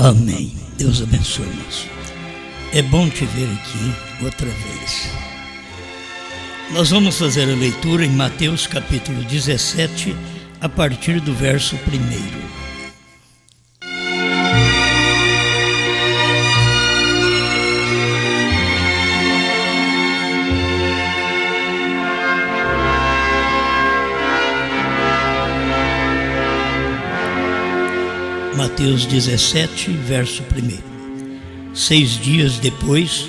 Amém. Deus abençoe, irmãos. É bom te ver aqui outra vez. Nós vamos fazer a leitura em Mateus capítulo 17, a partir do verso 1. Mateus 17, verso 1. 6 dias depois,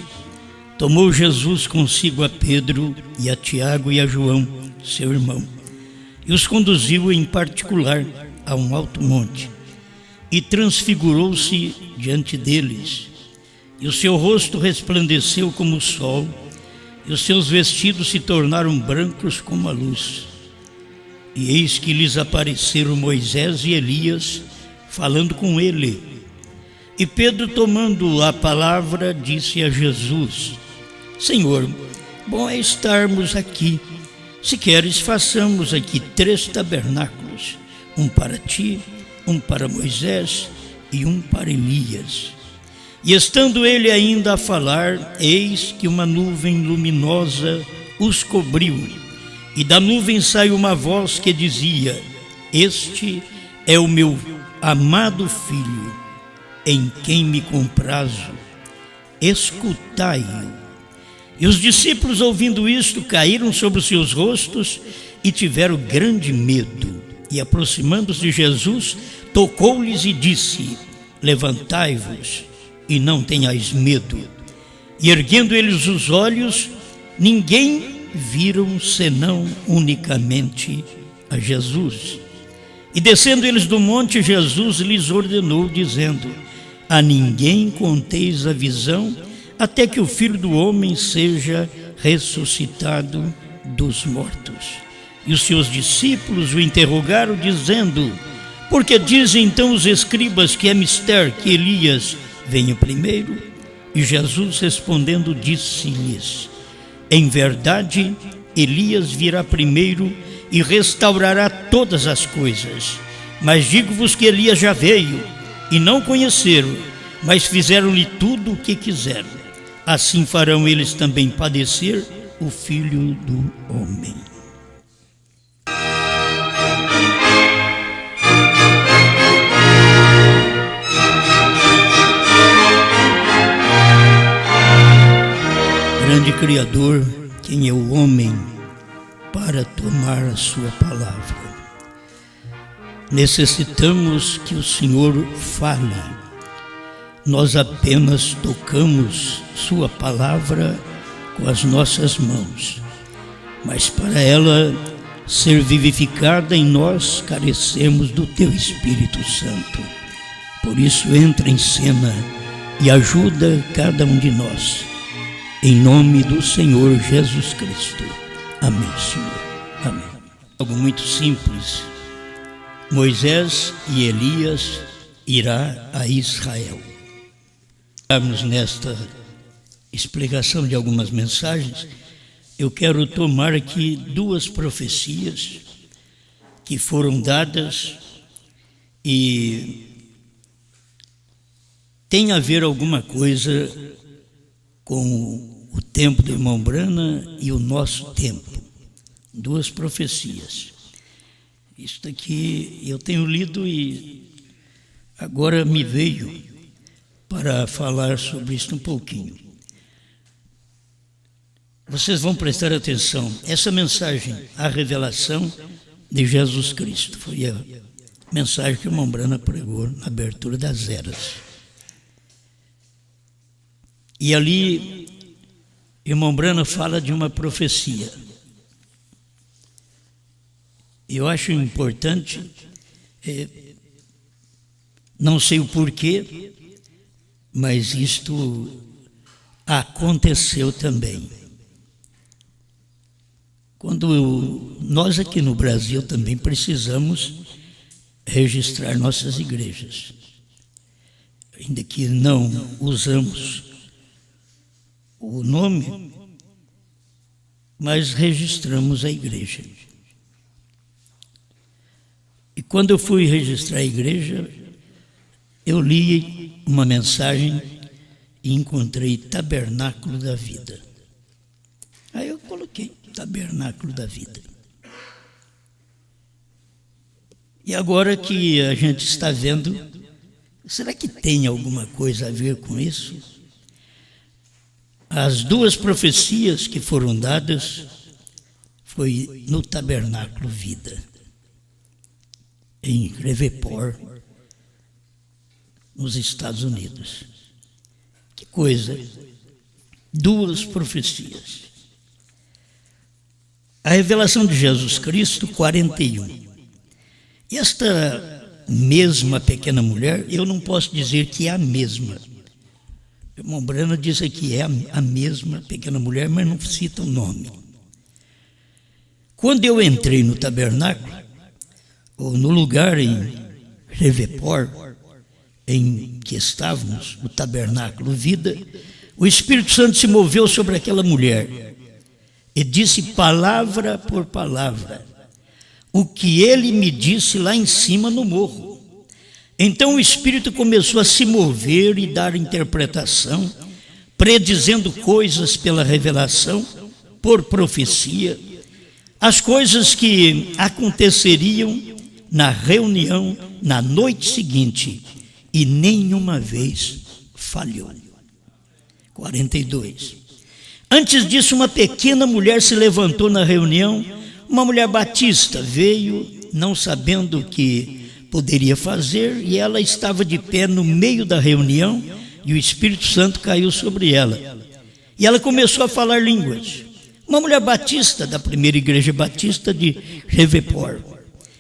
tomou Jesus consigo a Pedro e a Tiago e a João, seu irmão, e os conduziu em particular a um alto monte, e transfigurou-se diante deles, e o seu rosto resplandeceu como o sol, e os seus vestidos se tornaram brancos como a luz. E eis que lhes apareceram Moisés e Elias, falando com ele. E Pedro, tomando a palavra, disse a Jesus: Senhor, bom é estarmos aqui. Se queres, façamos aqui 3 tabernáculos, um para ti, um para Moisés e um para Elias. E estando ele ainda a falar, eis que uma nuvem luminosa os cobriu, e da nuvem saiu uma voz que dizia: Este é o meu amado Filho, em quem me comprazo, escutai-o. E os discípulos, ouvindo isto, caíram sobre os seus rostos e tiveram grande medo. E aproximando-se de Jesus, tocou-lhes e disse: Levantai-vos e não tenhais medo. E erguendo eles os olhos, ninguém viram senão unicamente a Jesus. E descendo eles do monte, Jesus lhes ordenou, dizendo: A ninguém conteis a visão, até que o Filho do Homem seja ressuscitado dos mortos. E os seus discípulos o interrogaram, dizendo: Por que dizem então os escribas que é mister que Elias venha primeiro? E Jesus respondendo disse-lhes: Em verdade, Elias virá primeiro e restaurará todas as coisas. Mas digo-vos que Elias já veio, e não conheceram, mas fizeram-lhe tudo o que quiseram. Assim farão eles também padecer o Filho do Homem. Grande Criador, quem é o homem para tomar a sua palavra? Necessitamos que o Senhor fale. Nós apenas tocamos sua palavra com as nossas mãos, mas para ela ser vivificada em nós, carecemos do teu Espírito Santo. Por isso, entra em cena e ajuda cada um de nós. Em nome do Senhor Jesus Cristo. Amém, Senhor. Amém. Algo muito simples. Moisés e Elias irá a Israel. Estamos nesta explicação de algumas mensagens. Eu quero tomar aqui 2 profecias que foram dadas e tem a ver alguma coisa com o tempo do irmão Brana e o nosso tempo. 2 profecias. Isso daqui eu tenho lido e agora me veio para falar sobre isso um pouquinho. Vocês vão prestar atenção. Essa mensagem, a revelação de Jesus Cristo, foi a mensagem que o irmão Brana pregou na abertura das eras. E ali, o irmão Brana fala de uma profecia. Eu acho importante, não sei o porquê, mas isto aconteceu também. Quando nós aqui no Brasil também precisamos registrar nossas igrejas, ainda que não usamos o nome, mas registramos a igreja. E quando eu fui registrar a igreja, eu li uma mensagem e encontrei Tabernáculo da Vida. Aí eu coloquei Tabernáculo da Vida. E agora que a gente está vendo, será que tem alguma coisa a ver com isso? As duas profecias que foram dadas foi no Tabernáculo Vida, em Reveport, nos Estados Unidos. Que coisa! Duas profecias. A revelação de Jesus Cristo, 41. E esta mesma pequena mulher, eu não posso dizer que é a mesma. O irmão Brana diz que é a mesma pequena mulher, mas não cita o nome. Quando eu entrei no tabernáculo, ou no lugar em Reveport, em que estávamos, o tabernáculo Vida, o Espírito Santo se moveu sobre aquela mulher e disse palavra por palavra o que ele me disse lá em cima no morro. Então o Espírito começou a se mover e dar interpretação, predizendo coisas pela revelação, por profecia, as coisas que aconteceriam na reunião na noite seguinte, e nenhuma vez falhou. 42. Antes disso, uma pequena mulher se levantou na reunião, uma mulher batista veio, não sabendo o que poderia fazer, e ela estava de pé no meio da reunião, e o Espírito Santo caiu sobre ela. E ela começou a falar línguas. Uma mulher batista, da primeira igreja batista de Reveport.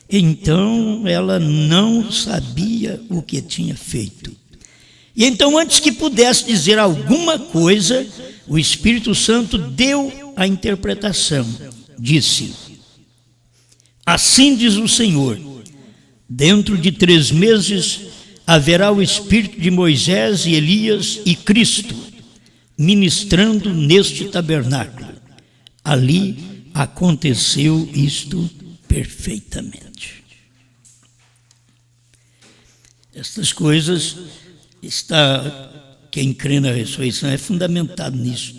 Então, ela não sabia o que tinha feito. E então, antes que pudesse dizer alguma coisa, o Espírito Santo deu a interpretação. Disse: assim diz o Senhor, dentro de 3 meses haverá o Espírito de Moisés e Elias e Cristo, ministrando neste tabernáculo. Ali aconteceu isto perfeitamente. Estas coisas, quem crê na ressurreição é fundamentado nisso.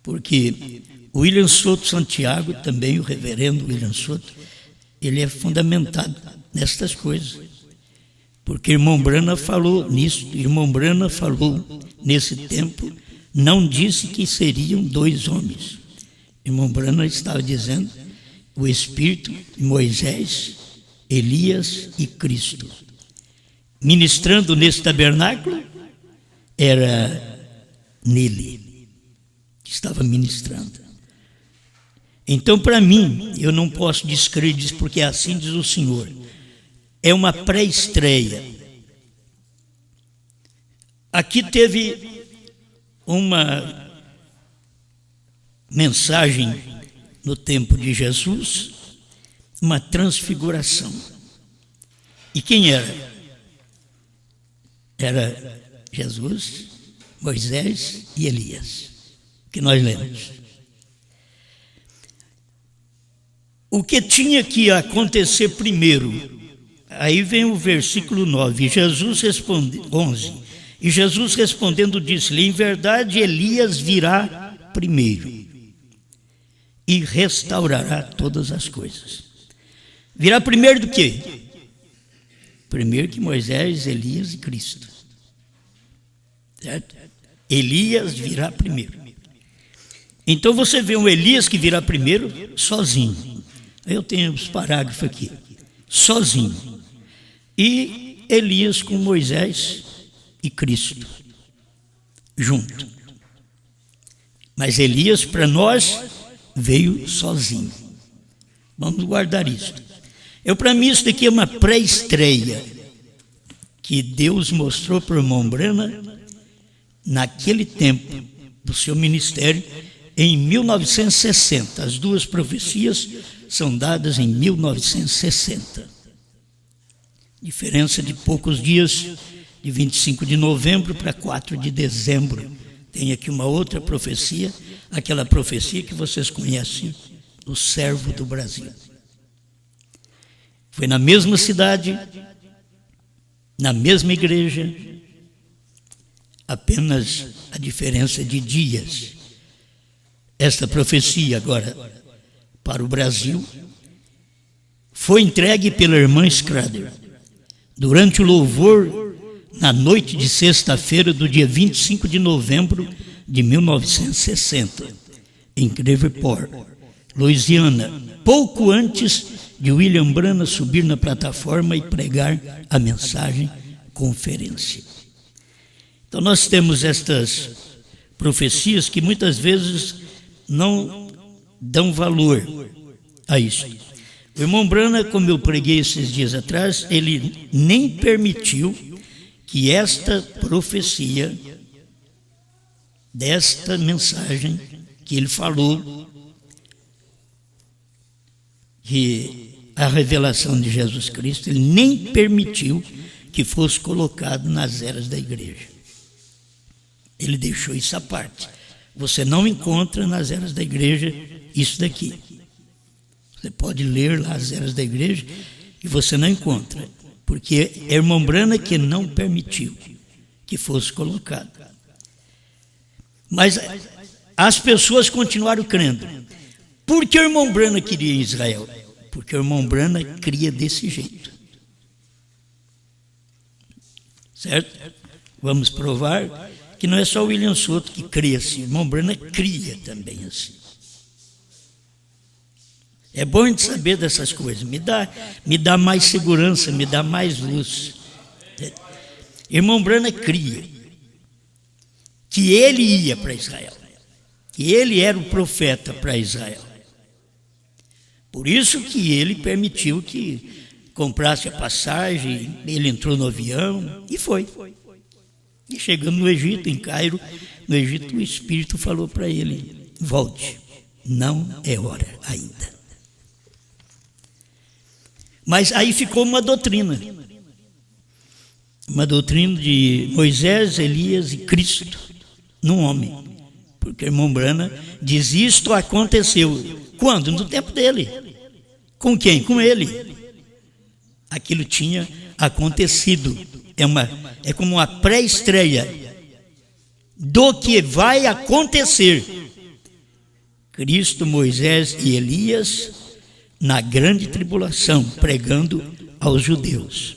Porque o William Soto Santiago, também o reverendo William Soto, ele é fundamentado nestas coisas. Porque irmão Brana falou nisso, irmão Brana falou nesse tempo, não disse que seriam 2 homens. Irmão Brana estava dizendo o Espírito de Moisés, Elias e Cristo. Ministrando nesse tabernáculo, era nele que estava ministrando. Então, para mim, eu não posso descrever isso, porque assim diz o Senhor. É uma pré-estreia. Aqui teve uma mensagem no tempo de Jesus, uma transfiguração. E quem era? Era Jesus, Moisés e Elias, que nós lemos. O que tinha que acontecer primeiro? Aí vem o versículo 9. Jesus responde, 11. E Jesus respondendo disse-lhe: em verdade Elias virá primeiro e restaurará todas as coisas. Virá primeiro do quê? Primeiro que Moisés, Elias e Cristo. Certo? Elias virá primeiro. Então você vê um Elias que virá primeiro sozinho. Eu tenho os parágrafos aqui. Sozinho. E Elias com Moisés e Cristo. Junto. Mas Elias, para nós, veio sozinho. Vamos guardar isso. Para mim, isso daqui é uma pré-estreia que Deus mostrou para o irmão Brana naquele tempo do seu ministério, em 1960. As 2 profecias são dadas em 1960. Diferença de poucos dias, de 25 de novembro para 4 de dezembro. Tem aqui uma outra profecia, aquela profecia que vocês conhecem, do servo do Brasil. Foi na mesma cidade, na mesma igreja, apenas a diferença de dias. Esta profecia agora para o Brasil foi entregue pela irmã Schrader durante o louvor na noite de sexta-feira do dia 25 de novembro de 1960, em Shreveport, Louisiana, pouco antes de William Branham subir na plataforma e pregar a mensagem conferência. Então nós temos estas profecias que muitas vezes não dão valor a isso. O irmão Branham, como eu preguei esses dias atrás, ele nem permitiu que esta profecia, desta mensagem que ele falou, que a revelação de Jesus Cristo, ele nem permitiu que fosse colocado nas eras da igreja. Ele deixou isso à parte. Você não encontra nas eras da igreja isso daqui. Você pode ler lá as eras da igreja e você não encontra, porque é irmão Branham que não permitiu que fosse colocado. Mas as pessoas continuaram crendo. Por que o irmão Branham queria Israel? Porque o irmão Branham cria desse jeito. Certo? Vamos provar que não é só o William Soto que crê assim. O irmão Branham cria também assim. É bom a gente saber dessas coisas. Me dá mais segurança, me dá mais luz. Irmão Branham cria que ele ia para Israel, que ele era o profeta para Israel. Por isso que ele permitiu que comprasse a passagem, ele entrou no avião e foi. E chegando no Egito, em Cairo, no Egito, o Espírito falou para ele: volte, não é hora ainda. Mas aí ficou uma doutrina de Moisés, Elias e Cristo num homem. Porque o irmão Branham diz: isto aconteceu. Quando? No tempo dele. Com quem? Com ele. Aquilo tinha acontecido. É como uma pré-estreia do que vai acontecer. Cristo, Moisés e Elias na grande tribulação, pregando aos judeus.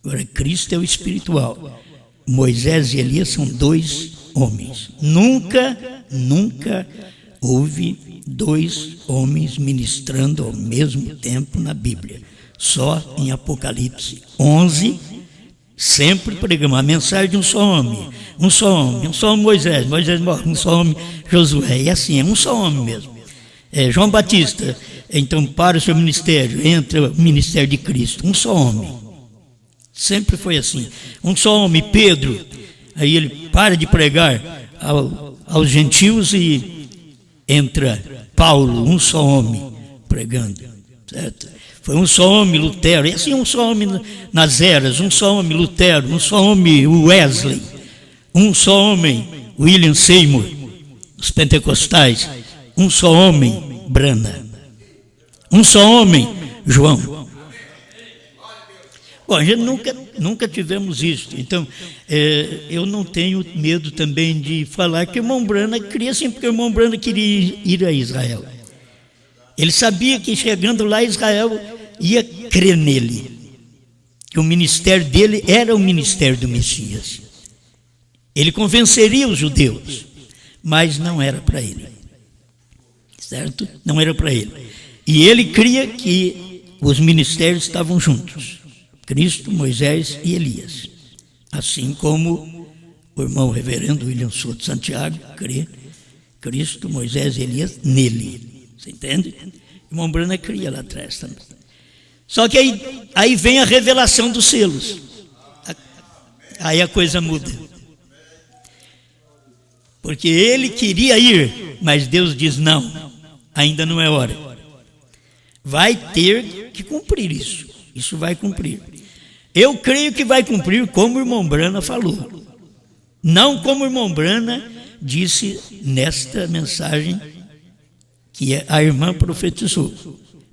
Agora, Cristo é o espiritual. Moisés e Elias são dois homens. Nunca houve dois homens ministrando ao mesmo tempo na Bíblia. Só em Apocalipse 11, sempre pregamos a mensagem de um só homem. Um só homem Moisés morre, um só homem Josué. E assim, é um só homem mesmo. João Batista, então para o seu ministério, entra o ministério de Cristo, um só homem. Sempre foi assim. Um só homem, Pedro, aí ele para de pregar aos gentios e entra Paulo, um só homem, pregando, certo? Foi um só homem, Lutero, e assim um só homem nas eras, um só homem, Lutero, um só homem, Wesley, um só homem, William Seymour, os pentecostais, um só homem, Branham, um só homem, João. Bom, a gente nunca tivemos isso, então eu não tenho medo também de falar que o irmão Branham queria assim, porque o irmão Branham queria ir a Israel. Ele sabia que chegando lá Israel ia crer nele, que o ministério dele era o ministério do Messias. Ele convenceria os judeus, mas não era para ele, certo? Não era para ele. E ele cria que os ministérios estavam juntos. Cristo, Moisés e Elias. Assim como o irmão reverendo William Soto Santiago crê Cristo, Moisés e Elias nele. Você entende? O irmão Branham cria lá atrás também. Só que aí vem a revelação dos selos. Aí a coisa muda. Porque ele queria ir, mas Deus diz: não, ainda não é hora. Vai ter que cumprir isso. Isso vai cumprir. Eu creio que vai cumprir como o irmão Branham falou. Não como o irmão Branham disse nesta mensagem que a irmã profetizou.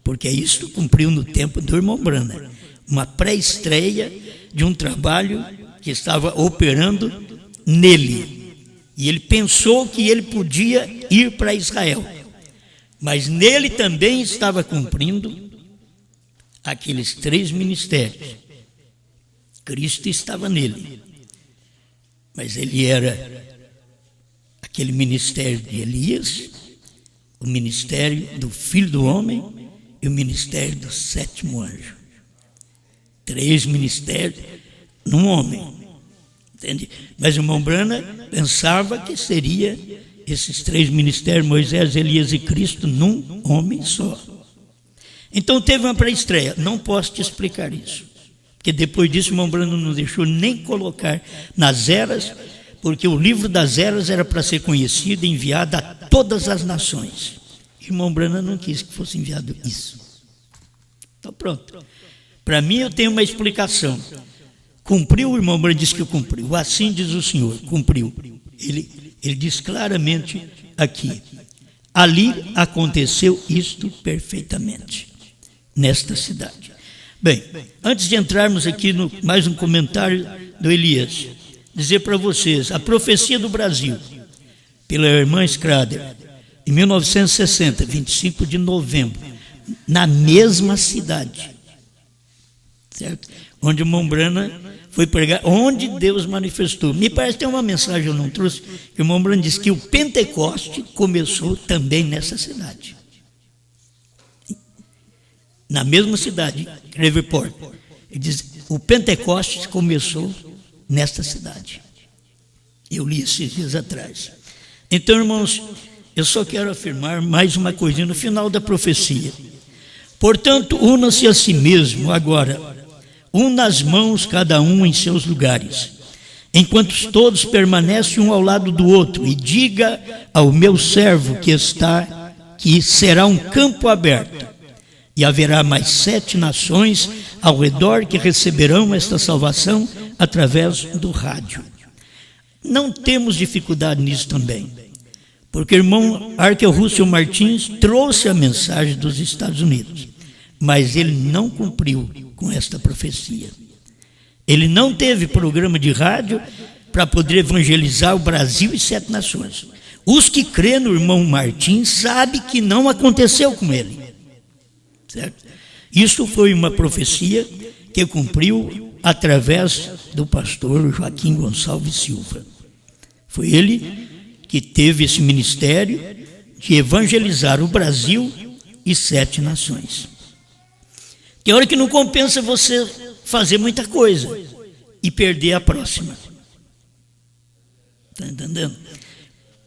Porque isso cumpriu no tempo do irmão Branham. Uma pré-estreia de um trabalho que estava operando nele. E ele pensou que ele podia ir para Israel. Mas nele também estava cumprindo aqueles 3 ministérios. Cristo estava nele. Mas ele era aquele ministério de Elias, o ministério do Filho do Homem e o ministério do 7º anjo. 3 ministérios num homem. Entende? Mas o irmão Branham pensava que seria esses 3 ministérios, Moisés, Elias e Cristo, num homem só. Então teve uma pré-estreia. Não posso te explicar isso. Porque depois disso o irmão Branham não deixou nem colocar nas eras, porque o livro das eras era para ser conhecido e enviado a todas as nações. O irmão Branham não quis que fosse enviado isso. Então pronto. Para mim eu tenho uma explicação. Cumpriu, o irmão Branham disse que cumpriu. Assim diz o Senhor, cumpriu. Ele diz claramente aqui. Ali aconteceu isto perfeitamente, nesta cidade. Bem, antes de entrarmos aqui no mais um comentário do Elias, dizer para vocês, a profecia do Brasil, pela irmã Schrader, em 1960, 25 de novembro, na mesma cidade, certo? Onde o irmão Branham foi pregar, onde Deus manifestou. Me parece que tem uma mensagem eu não trouxe, que o irmão Branham disse que o Pentecoste começou também nessa cidade. Na mesma cidade, Shreveport. Ele diz, o Pentecostes começou nesta cidade. Eu li esses dias atrás. Então, irmãos, eu só quero afirmar mais uma coisinha no final da profecia. Portanto, una-se a si mesmo agora, una as mãos cada um em seus lugares, enquanto todos permanecem um ao lado do outro, e diga ao meu servo que será um campo aberto. E haverá mais 7 nações ao redor que receberão esta salvação através do rádio. Não temos dificuldade nisso também, porque o irmão Arkel Russell Martins trouxe a mensagem dos Estados Unidos, mas ele não cumpriu com esta profecia. Ele não teve programa de rádio para poder evangelizar o Brasil e 7 nações. Os que crêem no irmão Martins sabem que não aconteceu com ele. Certo? Isso foi uma profecia que cumpriu através do pastor Joaquim Gonçalves Silva. Foi ele que teve esse ministério de evangelizar o Brasil e 7 nações. Tem hora que não compensa você fazer muita coisa e perder a próxima. Está entendendo?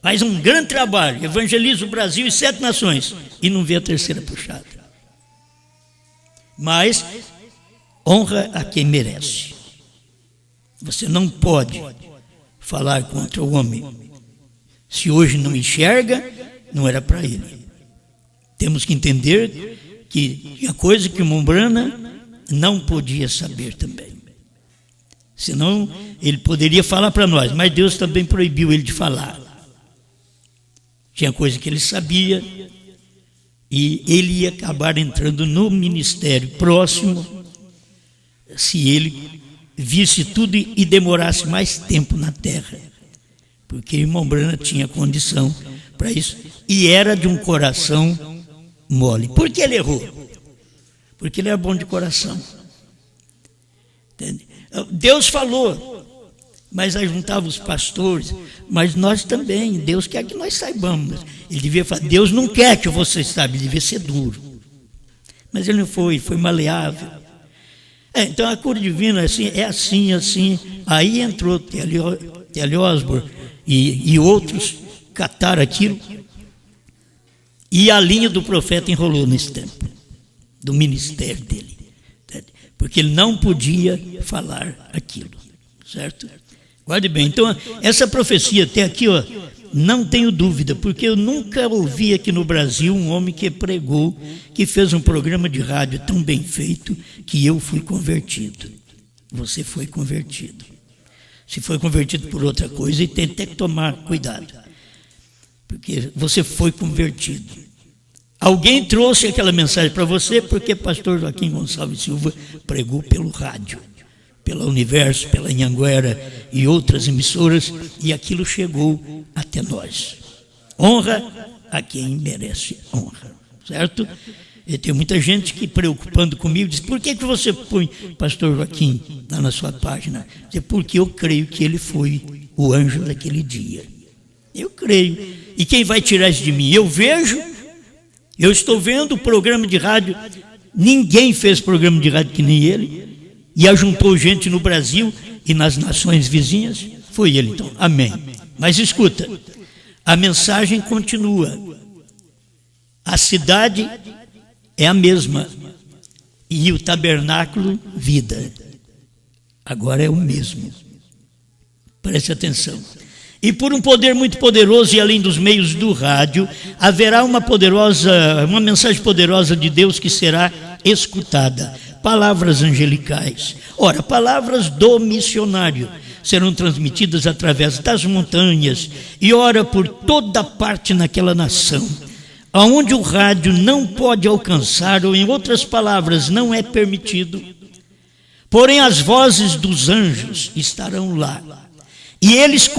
Faz um grande trabalho, evangeliza o Brasil e 7 nações e não vê a terceira puxada. Mas honra a quem merece. Você não pode falar contra o homem. Se hoje não enxerga, não era para ele. Temos que entender que tinha coisa que o irmão Branham não podia saber também. Senão ele poderia falar para nós, mas Deus também proibiu ele de falar. Tinha coisa que ele sabia, e ele ia acabar entrando no ministério próximo se ele visse tudo e demorasse mais tempo na terra. Porque o irmão Branham tinha condição para isso e era de um coração mole. Por que ele errou? Porque ele era bom de coração. Entende? Deus falou, mas aí juntava os pastores, mas nós também, Deus quer que nós saibamos. Ele devia falar, Deus não quer que você saiba, ele devia ser duro. Mas ele não foi maleável. Então a cura divina é assim. Aí entrou T.L. Osborne e outros cataram aquilo, e a linha do profeta enrolou nesse tempo, do ministério dele. Porque ele não podia falar aquilo, certo? Guarde bem, então essa profecia até aqui, não tenho dúvida, porque eu nunca ouvi aqui no Brasil um homem que pregou, que fez um programa de rádio tão bem feito, que eu fui convertido. Você foi convertido. Se foi convertido por outra coisa, e tem até que tomar cuidado, porque você foi convertido. Alguém trouxe aquela mensagem para você, porque pastor Joaquim Gonçalves Silva pregou pelo rádio. pela Universo, pela Anhanguera e outras emissoras, e aquilo chegou até nós. Honra a quem merece honra, certo? E tem muita gente que, preocupando comigo, diz: por que você põe pastor Joaquim lá na sua página? Diz: porque eu creio que ele foi o anjo daquele dia. Eu creio. E quem vai tirar isso de mim? Eu vejo, eu estou vendo o programa de rádio, ninguém fez programa de rádio que nem ele, e ajuntou gente no Brasil e nas nações vizinhas. Foi ele, então. Amém. Mas escuta, a mensagem continua. A cidade é a mesma, e o tabernáculo, vida. Agora é o mesmo. Preste atenção. E por um poder muito poderoso e além dos meios do rádio, haverá uma mensagem poderosa de Deus que será escutada. Palavras angelicais. Ora, palavras do missionário serão transmitidas através das montanhas e ora por toda parte naquela nação, aonde o rádio não pode alcançar, ou em outras palavras, não é permitido. Porém, as vozes dos anjos estarão lá, e eles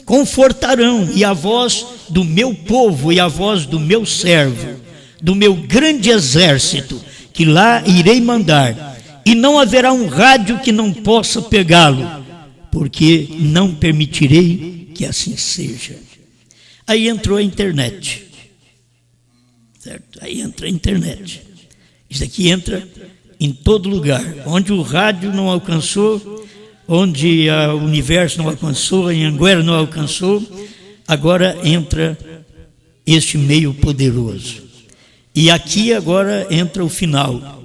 confortarão, e a voz do meu povo e a voz do meu servo, do meu grande exército, que lá irei mandar, e não haverá um rádio que não possa pegá-lo, porque não permitirei que assim seja. Aí entrou a internet. Certo? Aí entra a internet. Isso aqui entra em todo lugar. Onde o rádio não alcançou, onde o Universo não alcançou, a Anhanguera não alcançou, agora entra este meio poderoso. E aqui agora entra o final.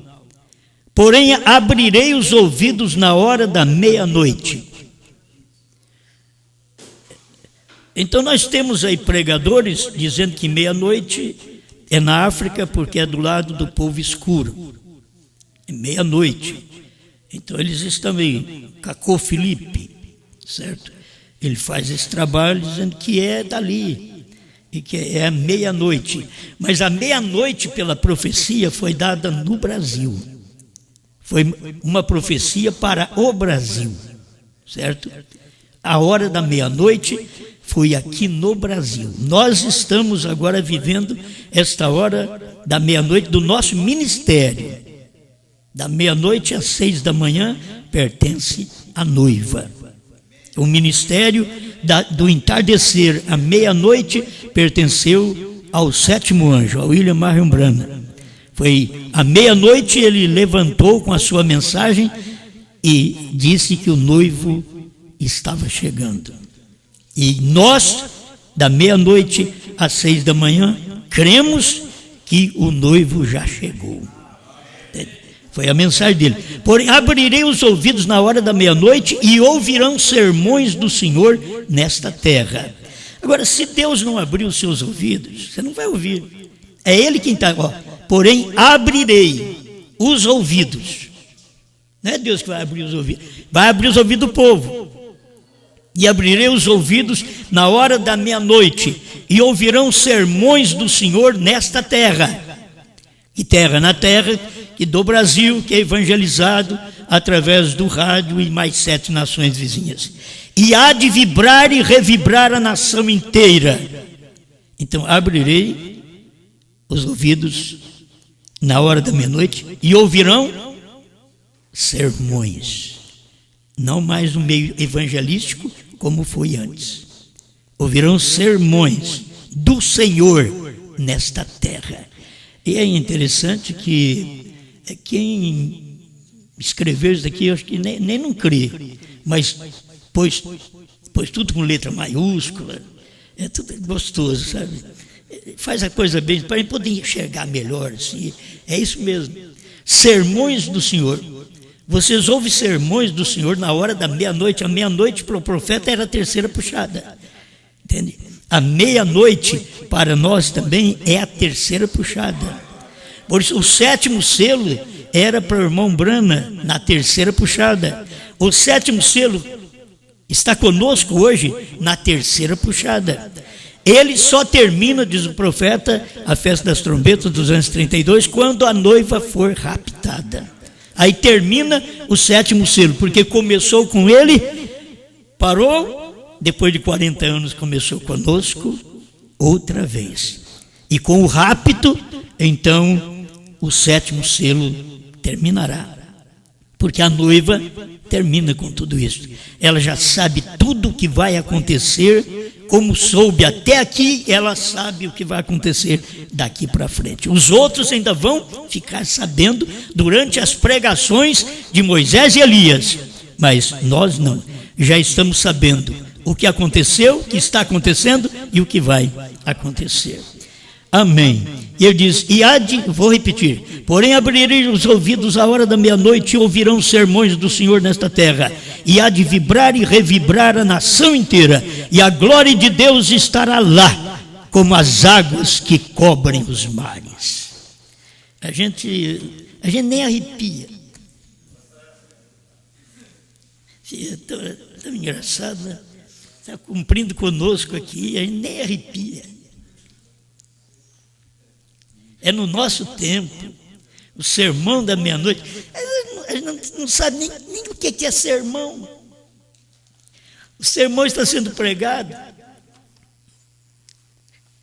Porém, abrirei os ouvidos na hora da meia-noite. Então nós temos aí pregadores dizendo que meia-noite é na África porque é do lado do povo escuro. É meia-noite. Então eles estão aí, Cacô Felipe, certo? Ele faz esse trabalho dizendo que é dali, e que é a meia-noite. Mas a meia-noite, pela profecia, foi dada no Brasil. Foi uma profecia para o Brasil, certo? A hora da meia-noite foi aqui no Brasil. Nós estamos agora vivendo esta hora da meia-noite do nosso ministério. Da meia-noite às 6 da manhã pertence à noiva. O ministério do entardecer à meia-noite pertenceu ao 7º anjo, ao William Marion Branham. Foi à meia-noite ele levantou com a sua mensagem e disse que o noivo estava chegando. E nós, da meia-noite às 6 da manhã, cremos que o noivo já chegou. Foi a mensagem dele. Porém, abrirei os ouvidos na hora da meia-noite e ouvirão sermões do Senhor nesta terra. Agora, se Deus não abrir os seus ouvidos, você não vai ouvir. É Ele quem está. Porém, abrirei os ouvidos. Não é Deus que vai abrir os ouvidos. Vai abrir os ouvidos do povo. E abrirei os ouvidos na hora da meia-noite e ouvirão sermões do Senhor nesta terra. E terra na terra e do Brasil, que é evangelizado através do rádio e mais 7 nações vizinhas. E há de vibrar e revibrar a nação inteira. Então abrirei os ouvidos na hora da meia-noite e ouvirão sermões. Não mais no meio evangelístico como foi antes. Ouvirão sermões do Senhor nesta terra. E é interessante que quem escreveu isso daqui, eu acho que nem não crê, mas pôs tudo com letra maiúscula, é tudo gostoso, sabe? Faz a coisa bem, para poder enxergar melhor, assim. É isso mesmo. Sermões do Senhor. Vocês ouvem sermões do Senhor na hora da meia-noite. A meia-noite para o profeta era a terceira puxada. Entende? A meia-noite para nós também é a terceira puxada. Por isso, o 7º selo era para o irmão Branham na terceira puxada. O 7º selo está conosco hoje na terceira puxada. Ele só termina, diz o profeta, a festa das trombetas 232, quando a noiva for raptada. Aí termina o 7º selo, porque começou com ele, parou, depois de 40 anos começou conosco outra vez. E com o rapto, então, o 7º selo terminará. Porque a noiva termina com tudo isso. Ela já sabe tudo o que vai acontecer, como soube até aqui, ela sabe o que vai acontecer daqui para frente. Os outros ainda vão ficar sabendo durante as pregações de Moisés e Elias, mas nós não. Já estamos sabendo o que aconteceu, o que está acontecendo e o que vai acontecer. Amém. E ele diz, vou repetir, porém abrirei os ouvidos à hora da meia-noite e ouvirão os sermões do Senhor nesta terra, e há de vibrar e revibrar a nação inteira, e a glória de Deus estará lá, como as águas que cobrem os mares. A gente nem arrepia. É tão engraçado, né? Está cumprindo conosco aqui, a gente nem arrepia. É no nosso tempo, o sermão da meia-noite. A gente não sabe nem o que é sermão. O sermão está sendo pregado,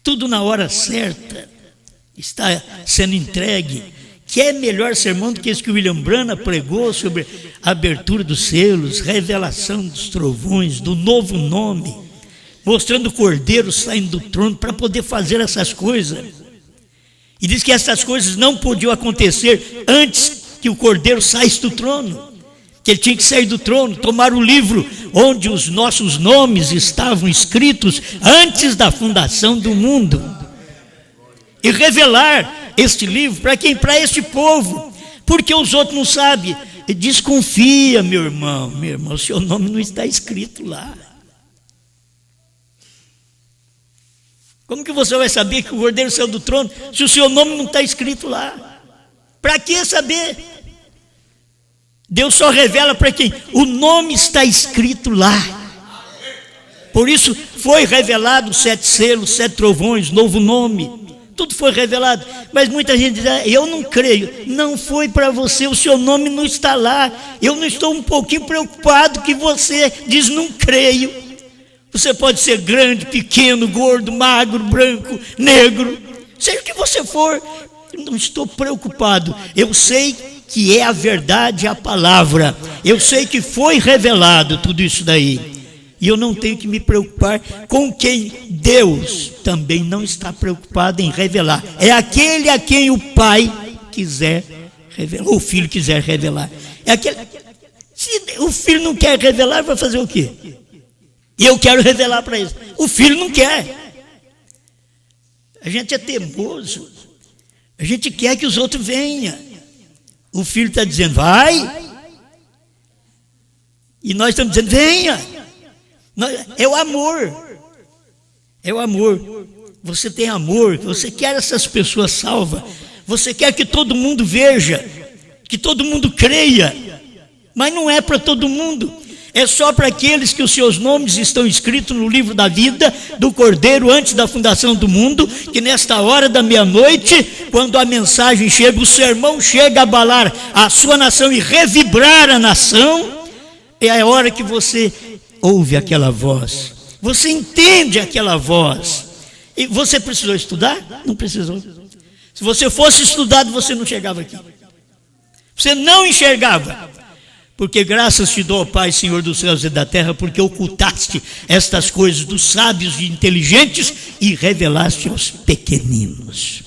tudo na hora certa, está sendo entregue. Que é melhor sermão do que esse que o William Branham pregou sobre a abertura dos selos, revelação dos trovões, do novo nome, mostrando o Cordeiro saindo do trono para poder fazer essas coisas. E diz que essas coisas não podiam acontecer antes que o Cordeiro saísse do trono. Que ele tinha que sair do trono, tomar o livro onde os nossos nomes estavam escritos antes da fundação do mundo. E revelar este livro para quem? Para este povo. Porque os outros não sabem. Desconfia, meu irmão, o seu nome não está escrito lá. Como que você vai saber que o Cordeiro saiu do trono se o seu nome não está escrito lá? Para que saber? Deus só revela para quem? O nome está escrito lá. Por isso foi revelado 7 selos, 7 trovões, novo nome. Tudo foi revelado. Mas muita gente diz, eu não creio. Não foi para você, o seu nome não está lá. Eu não estou um pouquinho preocupado que você diz não creio. Você pode ser grande, pequeno, gordo, magro, branco, negro, seja o que você for, não estou preocupado. Eu sei que é a verdade, a palavra. Eu sei que foi revelado tudo isso daí. E eu não tenho que me preocupar com quem Deus também não está preocupado em revelar. É aquele a quem o Pai quiser revelar, ou o Filho quiser revelar. É aquele. Se o Filho não quer revelar, vai fazer o quê? E eu quero revelar para eles. O Filho não quer. A gente é teimoso. A gente quer que os outros venham. O Filho está dizendo, vai. E nós estamos dizendo, venha. É o amor. É o amor. Você tem amor. Você quer essas pessoas salvas. Você quer que todo mundo veja. Que todo mundo creia. Mas não é para todo mundo. É só para aqueles que os seus nomes estão escritos no livro da vida do Cordeiro antes da fundação do mundo, que nesta hora da meia-noite, quando a mensagem chega, o sermão chega a abalar a sua nação e revibrar a nação, é a hora que você ouve aquela voz, você entende aquela voz. E você precisou estudar? Não precisou. Se você fosse estudado, você não chegava aqui. Você não enxergava. Porque graças te dou, Pai, Senhor dos céus e da terra, porque ocultaste estas coisas dos sábios e inteligentes e revelaste aos pequeninos.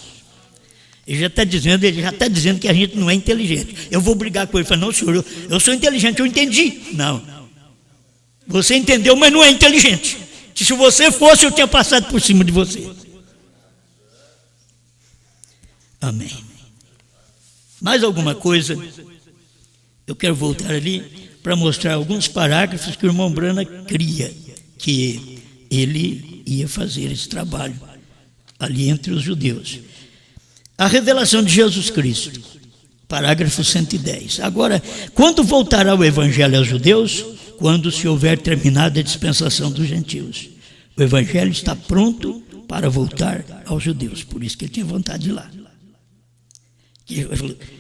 Ele já está dizendo que a gente não é inteligente. Eu vou brigar com ele. Fala, não, senhor, eu sou inteligente, eu entendi. Não. Você entendeu, mas não é inteligente. Se você fosse, eu tinha passado por cima de você. Amém. Mais alguma coisa? Eu quero voltar ali para mostrar alguns parágrafos que o irmão Branham cria, que ele ia fazer esse trabalho ali entre os judeus. A revelação de Jesus Cristo, parágrafo 110. Agora, quando voltará o evangelho aos judeus? Quando se houver terminado a dispensação dos gentios. O evangelho está pronto para voltar aos judeus, por isso que ele tinha vontade de ir lá.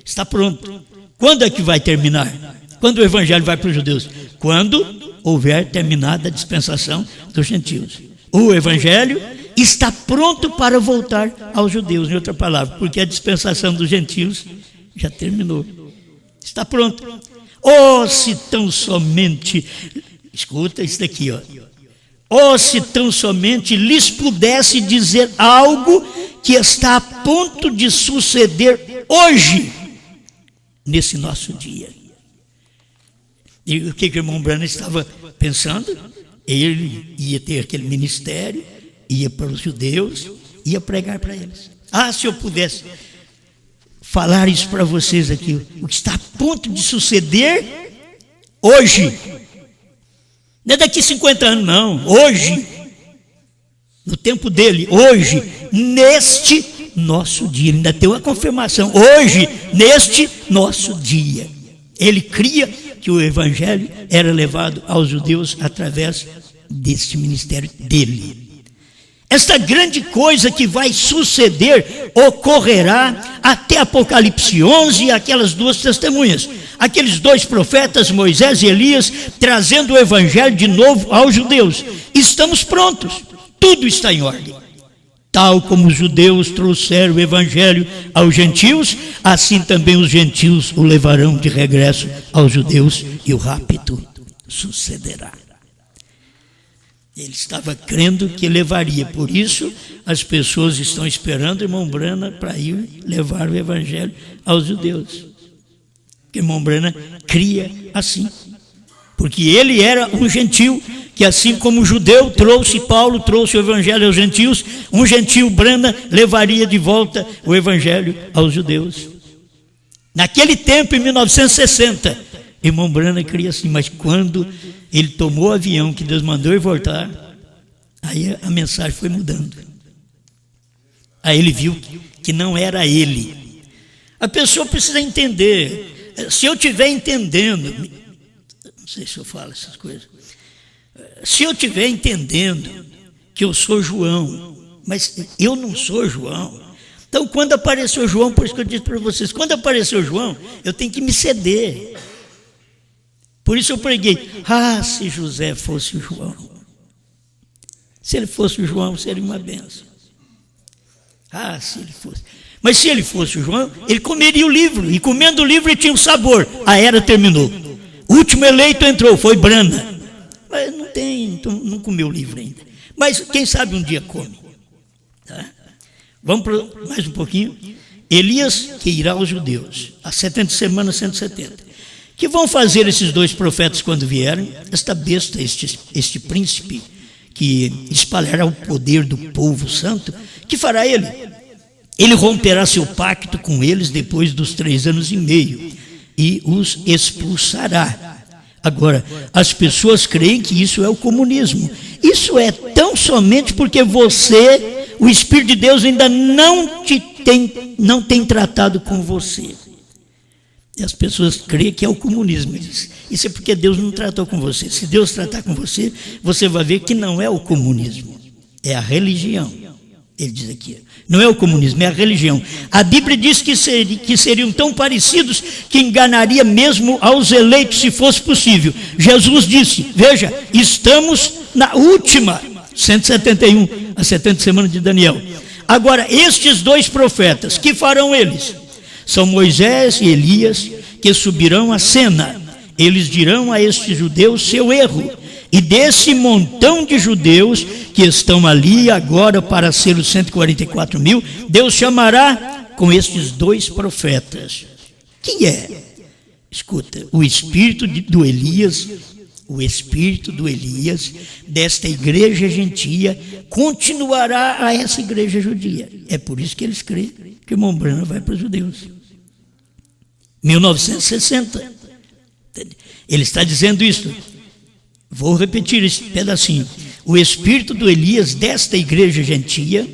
Está pronto. Quando é que vai terminar? Quando o evangelho vai para os judeus? Quando houver terminada a dispensação dos gentios. O evangelho está pronto para voltar aos judeus, em outra palavra, porque a dispensação dos gentios já terminou. Está pronto. Oh, se tão somente, escuta isso daqui, ó. Oh, se tão somente lhes pudesse dizer algo que está a ponto de suceder hoje, nesse nosso dia. E o que o irmão Branham estava pensando? Ele ia ter aquele ministério, ia para os judeus, ia pregar para eles. Ah, se eu pudesse falar isso para vocês aqui, o que está a ponto de suceder hoje. Não é daqui 50 anos, não. Hoje. No tempo dele. Hoje. Neste nosso dia. Ele ainda tem uma confirmação. Hoje. Neste nosso dia. Ele cria que o evangelho era levado aos judeus através deste ministério dele. Esta grande coisa que vai suceder ocorrerá até Apocalipse 11 e aquelas duas testemunhas. Aqueles dois profetas, Moisés e Elias, trazendo o evangelho de novo aos judeus. Estamos prontos, tudo está em ordem. Tal como os judeus trouxeram o evangelho aos gentios, assim também os gentios o levarão de regresso aos judeus e o rapto sucederá. Ele estava crendo que levaria, por isso as pessoas estão esperando o irmão Branham para ir levar o evangelho aos judeus. Porque o irmão Branham cria assim, porque ele era um gentil, que assim como o judeu Paulo trouxe o evangelho aos gentios, um gentil Branham levaria de volta o evangelho aos judeus. Naquele tempo, em 1960, irmão Branham cria assim, mas quando ele tomou o avião que Deus mandou ele voltar, aí a mensagem foi mudando. Aí ele viu que não era ele. A pessoa precisa entender. Se eu estiver entendendo, não sei se eu falo essas coisas, se eu estiver entendendo que eu sou João, mas eu não sou João, então quando apareceu João, por isso que eu disse para vocês, quando apareceu João, eu tenho que me ceder. Por isso eu preguei, se José fosse o João. Se ele fosse o João, seria uma bênção. Se ele fosse. Mas se ele fosse o João, ele comeria o livro. E comendo o livro ele tinha um sabor. A era terminou. O último eleito entrou, foi Branham. Mas não tem, então não comeu o livro ainda. Mas quem sabe um dia come. Tá? Vamos para mais um pouquinho. Elias que irá aos judeus. As 70 semanas, 170. Que vão fazer esses dois profetas quando vierem? Esta besta, este príncipe, que espalhará o poder do povo santo, que fará ele? Ele romperá seu pacto com eles depois dos 3 anos e meio e os expulsará. Agora, as pessoas creem que isso é o comunismo. Isso é tão somente porque você, o Espírito de Deus ainda não tem tratado com você. E as pessoas creem que é o comunismo. Isso é porque Deus não tratou com você. Se Deus tratar com você, você vai ver que não é o comunismo, é a religião. Ele diz aqui, não é o comunismo, é a religião. A Bíblia diz que seriam tão parecidos que enganaria mesmo aos eleitos se fosse possível. Jesus disse, veja, estamos na última, 171, a 70 semanas de Daniel. Agora, estes dois profetas, que farão eles? São Moisés e Elias, que subirão à cena. Eles dirão a estes judeus seu erro. E desse montão de judeus que estão ali agora para ser os 144 mil, Deus chamará com estes dois profetas. Quem é? Escuta, o espírito do Elias, desta igreja gentia, continuará a essa igreja judia. É por isso que eles creem que o irmão Branham vai para os judeus. 1960. Ele está dizendo isso. Vou repetir esse pedacinho. O espírito do Elias desta igreja gentia,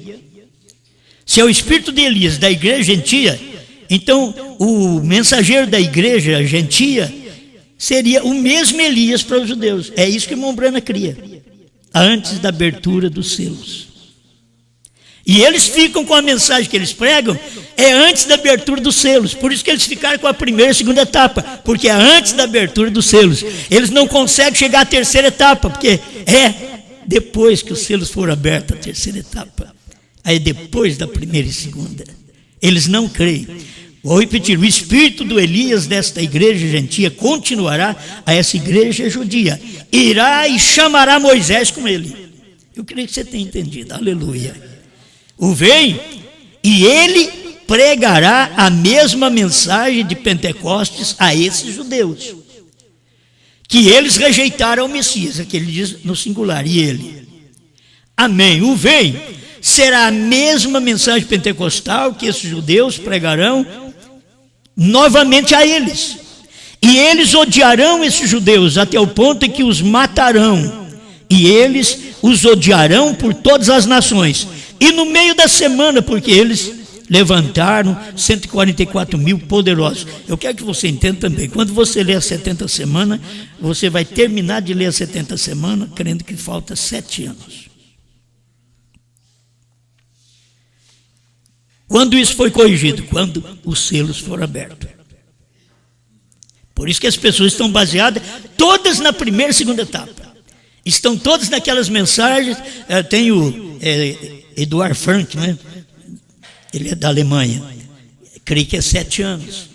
se é o espírito de Elias da igreja gentia, então o mensageiro da igreja gentia seria o mesmo Elias para os judeus. É isso que o irmão Branham cria, antes da abertura dos selos. E eles ficam com a mensagem que eles pregam, é antes da abertura dos selos. Por isso que eles ficaram com a primeira e segunda etapa, porque é antes da abertura dos selos. Eles não conseguem chegar à terceira etapa, porque é depois que os selos foram abertos, a terceira etapa. Aí depois da primeira e segunda. Eles não creem. Vou repetir, o espírito do Elias desta igreja gentia continuará a essa igreja judia. Irá e chamará Moisés com ele. Eu creio que você tenha entendido, aleluia. O vem e ele pregará a mesma mensagem de Pentecostes a esses judeus, que eles rejeitaram o Messias, aqui ele diz no singular, e ele. Amém. O vem será a mesma mensagem pentecostal que esses judeus pregarão novamente a eles. E eles odiarão esses judeus até o ponto em que os matarão. E eles os odiarão por todas as nações. E no meio da semana, porque eles levantaram 144 mil poderosos. Eu quero que você entenda também, quando você lê as 70 semanas, você vai terminar de ler as 70 semanas, crendo que falta 7 anos. Quando isso foi corrigido? Quando os selos foram abertos. Por isso que as pessoas estão baseadas todas na primeira e segunda etapa. Estão todas naquelas mensagens. Tem o Eduard Frank, né? Ele é da Alemanha. Creio que é 7 anos.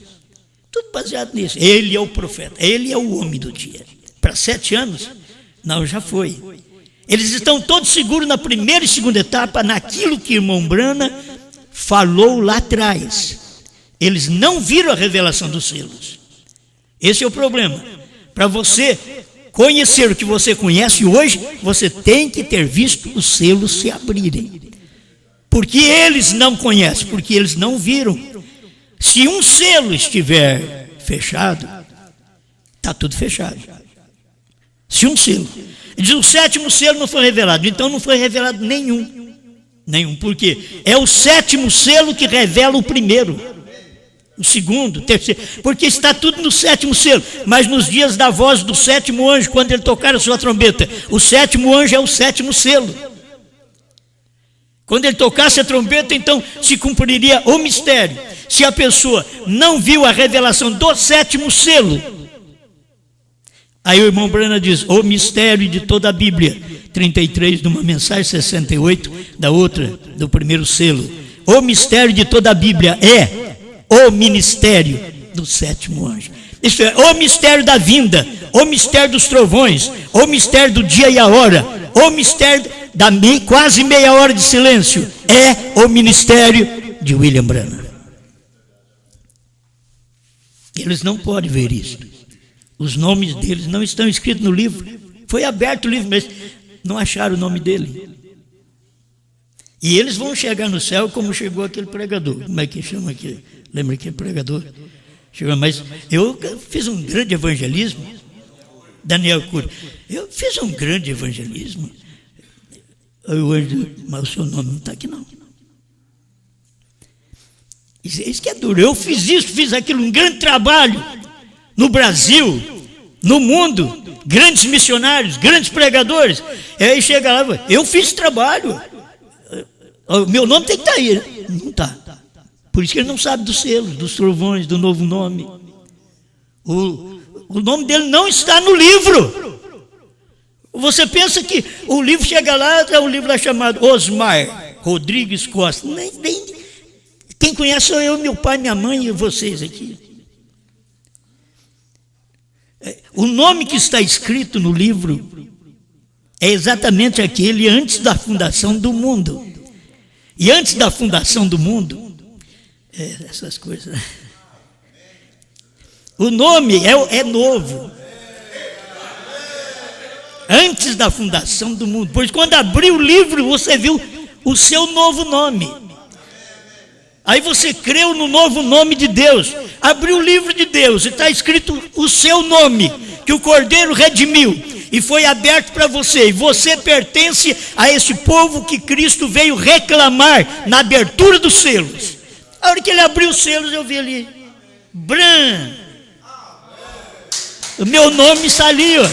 Tudo baseado nisso. Ele é o profeta, ele é o homem do dia. Para 7 anos? Não, já foi. Eles estão todos seguros na primeira e segunda etapa, naquilo que o irmão Brana falou lá atrás. Eles não viram a revelação dos selos. Esse é o problema. Para você conhecer o que você conhece hoje, você tem que ter visto os selos se abrirem. Porque eles não conhecem, porque eles não viram. Se um selo estiver fechado, está tudo fechado. Se um selo. Ele diz, o 7º selo não foi revelado. Então não foi revelado nenhum. Nenhum. Por quê? É o 7º selo que revela o primeiro. O segundo, o terceiro. Porque está tudo no 7º selo. Mas nos dias da voz do 7º anjo, quando ele tocar a sua trombeta, o 7º anjo é o 7º selo. Quando ele tocasse a trombeta, então se cumpriria o mistério. Se a pessoa não viu a revelação do 7º selo, aí o irmão Brana diz, o mistério de toda a Bíblia, 33 de uma mensagem, 68 da outra, do primeiro selo. O mistério de toda a Bíblia é o ministério do 7º anjo. Isso é, o mistério da vinda, o mistério dos trovões, o mistério do dia e a hora, o mistério da quase meia hora de silêncio, é o ministério de William Branham. Eles não podem ver isso. Os nomes deles não estão escritos no livro. Foi aberto o livro, mas não acharam o nome dele. E eles vão chegar no céu como chegou aquele pregador. Como é que chama aquele? Lembra aquele pregador? Chegou, mas eu fiz um grande evangelismo. Daniel Cury. Eu fiz um grande evangelismo. Mas o seu nome não está aqui, não. Isso que é duro. Eu fiz isso, fiz aquilo, um grande trabalho no Brasil, no mundo, grandes missionários, grandes pregadores. Aí chega lá, eu fiz trabalho. O meu nome tem que estar aí, né? Não está. Por isso que ele não sabe dos selos, dos trovões, do novo nome. O nome dele não está no livro. Você pensa que o livro chega lá, é um livro lá chamado Osmar Rodrigues Costa. Quem conhece sou eu, meu pai, minha mãe e vocês aqui. O nome que está escrito no livro é exatamente aquele antes da fundação do mundo. E antes da fundação do mundo, essas coisas. O nome é novo. Antes da fundação do mundo. Pois quando abriu o livro, você viu o seu novo nome. Aí você creu no novo nome de Deus. Abriu o livro de Deus e está escrito o seu nome, que o Cordeiro redimiu e foi aberto para você. E você pertence a esse povo que Cristo veio reclamar na abertura dos selos. A hora que ele abriu os selos, eu vi ali, Bran. O meu nome está ali, ó.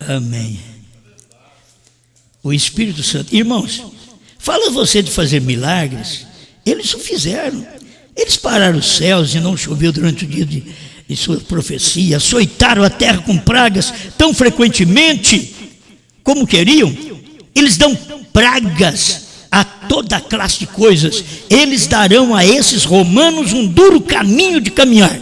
Amém. O Espírito Santo. Irmãos, fala você de fazer milagres. Eles o fizeram. Eles pararam os céus e não choveu durante o dia de sua profecia. Açoitaram a terra com pragas tão frequentemente como queriam. Eles dão pragas a toda classe de coisas. Eles darão a esses romanos um duro caminho de caminhar.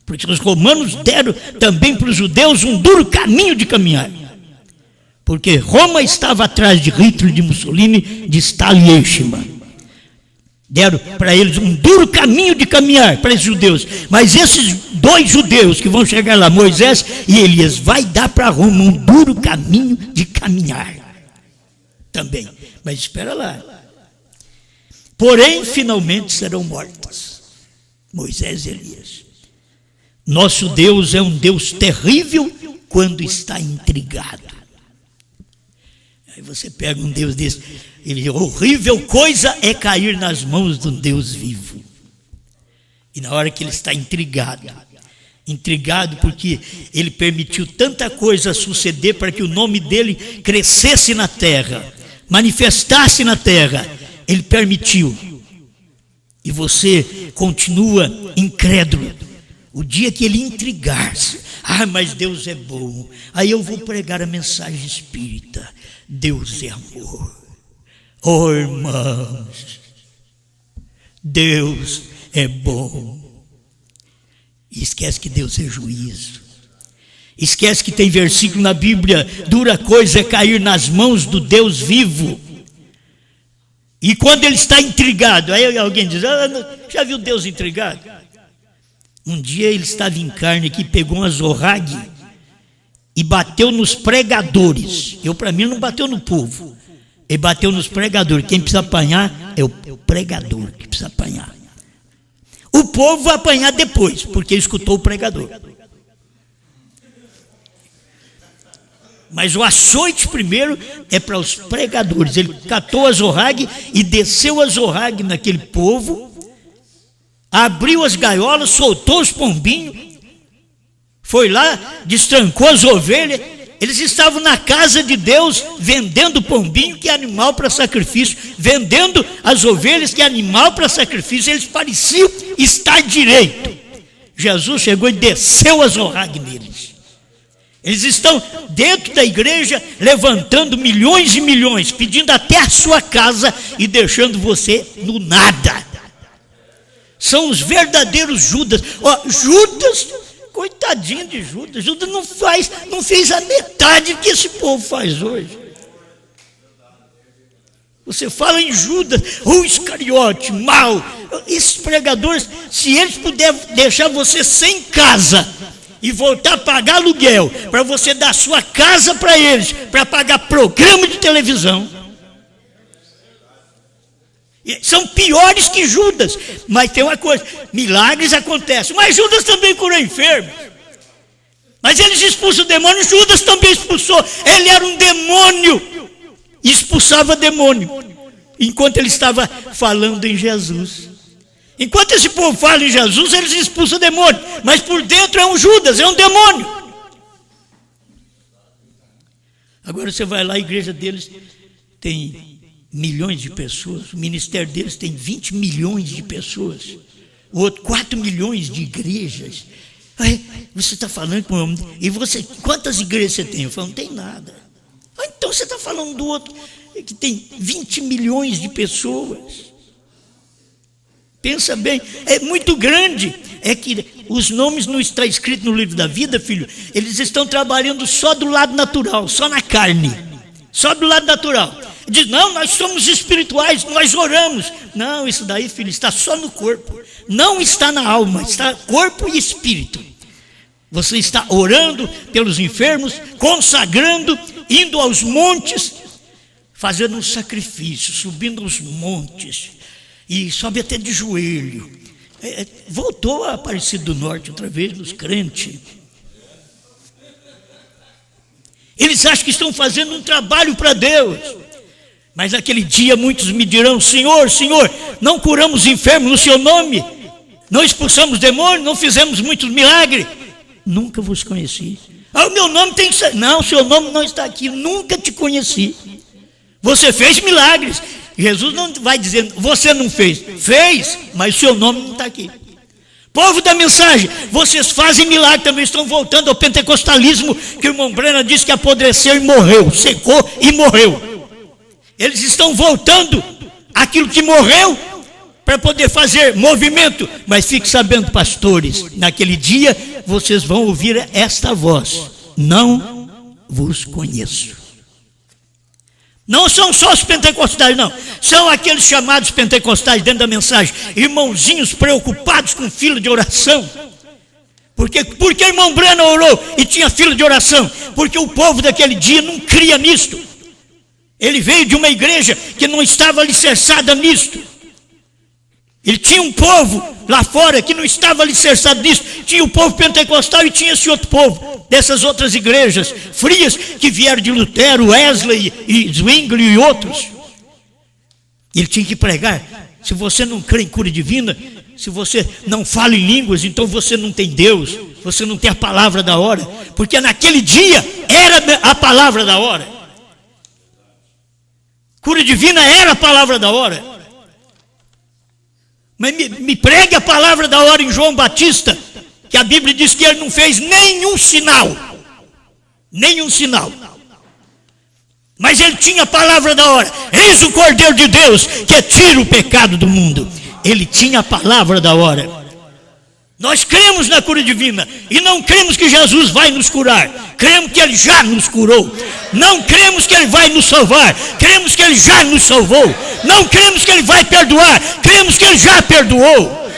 Porque os romanos deram também para os judeus um duro caminho de caminhar. Porque Roma estava atrás de Hitler, de Mussolini, de Stalin e Eichmann. Deram para eles um duro caminho de caminhar, para esses judeus. Mas esses dois judeus que vão chegar lá, Moisés e Elias, vai dar para Roma um duro caminho de caminhar. Também. Mas espera lá. Porém, finalmente serão mortos Moisés e Elias. Nosso Deus é um Deus terrível quando está intrigado. Aí você pega um Deus desse, ele diz, horrível coisa é cair nas mãos de um Deus vivo. E na hora que ele está intrigado porque ele permitiu tanta coisa suceder para que o nome dele crescesse na terra, manifestasse na terra, ele permitiu. E você continua incrédulo. O dia que ele intrigar-se, mas Deus é bom, aí eu vou pregar a mensagem espírita. Deus é amor. Oh, irmãos, Deus é bom. E esquece que Deus é juízo. Esquece que tem versículo na Bíblia, dura coisa é cair nas mãos do Deus vivo. E quando ele está intrigado, aí alguém diz, já viu Deus intrigado? Um dia ele estava em carne aqui, pegou uma zorrague e bateu nos pregadores. Para mim não bateu no povo. Ele bateu nos pregadores. Quem precisa apanhar é o pregador que precisa apanhar. O povo vai apanhar depois, porque escutou o pregador. Mas o açoite primeiro é para os pregadores. Ele catou a zorrague e desceu a zorrague naquele povo, abriu as gaiolas, soltou os pombinhos, foi lá, destrancou as ovelhas. Eles estavam na casa de Deus vendendo pombinho, que é animal para sacrifício, vendendo as ovelhas, que é animal para sacrifício. Eles pareciam estar direito. Jesus chegou e desceu a zorrague neles. Eles estão dentro da igreja levantando milhões e milhões, pedindo até a sua casa e deixando você no nada. São os verdadeiros Judas. Judas, coitadinho de Judas. Judas não fez a metade que esse povo faz hoje. Você fala em Judas, o Iscariote, mal. Esses pregadores, se eles puderem deixar você sem casa e voltar a pagar aluguel, para você dar sua casa para eles, para pagar programa de televisão, são piores que Judas. Mas tem uma coisa, milagres acontecem, mas Judas também curou enfermos. Mas eles expulsam o demônio, Judas também expulsou. Ele era um demônio, expulsava demônio, enquanto ele estava falando em Jesus. Enquanto esse povo fala em Jesus, eles expulsam o demônio, mas por dentro é um Judas, é um demônio. Agora você vai lá, a igreja deles tem milhões de pessoas, o ministério deles tem 20 milhões de pessoas, o outro 4 milhões de igrejas. Aí, você está falando com um, e você, quantas igrejas você tem? Eu falo, não tem nada. Então você está falando do outro que tem 20 milhões de pessoas. Pensa bem, é muito grande. É que os nomes não estão escritos no livro da vida, filho. Eles estão trabalhando só do lado natural, só na carne, só do lado natural. Diz, não, nós somos espirituais, nós oramos. Não, isso daí, filho, está só no corpo. Não está na alma, está corpo e espírito. Você está orando pelos enfermos, consagrando, indo aos montes, fazendo um sacrifício, subindo os montes, e sobe até de joelho. Voltou a Aparecida do Norte outra vez nos crentes. Eles acham que estão fazendo um trabalho para Deus. Mas naquele dia muitos me dirão, Senhor, Senhor, não curamos enfermos no seu nome, não expulsamos demônios, não fizemos muitos milagres. Nunca vos conheci. Ah, o meu nome tem que ser. Não, seu nome não está aqui, nunca te conheci. Você fez milagres. Jesus não vai dizer, você não fez. Fez, mas o seu nome não está aqui. Povo da mensagem, vocês fazem milagre também, estão voltando ao pentecostalismo, que o irmão Brena disse que apodreceu e morreu, secou e morreu. Eles estão voltando àquilo que morreu para poder fazer movimento. Mas fique sabendo, pastores, naquele dia vocês vão ouvir esta voz: não vos conheço. Não são só os pentecostais, não. São aqueles chamados pentecostais dentro da mensagem, irmãozinhos preocupados com fila de oração. Porque o irmão Breno orou e tinha fila de oração? Porque o povo daquele dia não cria nisto. Ele veio de uma igreja que não estava alicerçada nisto. Ele tinha um povo lá fora que não estava alicerçado nisso. Tinha o povo pentecostal e tinha esse outro povo, dessas outras igrejas frias que vieram de Lutero, Wesley e Zwingli e outros. Ele tinha que pregar. Se você não crê em cura divina, se você não fala em línguas, então você não tem Deus, você não tem a palavra da hora, porque naquele dia era a palavra da hora. Cura divina era a palavra da hora. Mas me pregue a palavra da hora em João Batista, que a Bíblia diz que ele não fez nenhum sinal. Nenhum sinal. Mas ele tinha a palavra da hora. Eis o Cordeiro de Deus que tira o pecado do mundo. Ele tinha a palavra da hora. Nós cremos na cura divina e não cremos que Jesus vai nos curar. Cremos que ele já nos curou. Não cremos que ele vai nos salvar. Cremos que ele já nos salvou. Não cremos que ele vai perdoar. Cremos que ele já perdoou.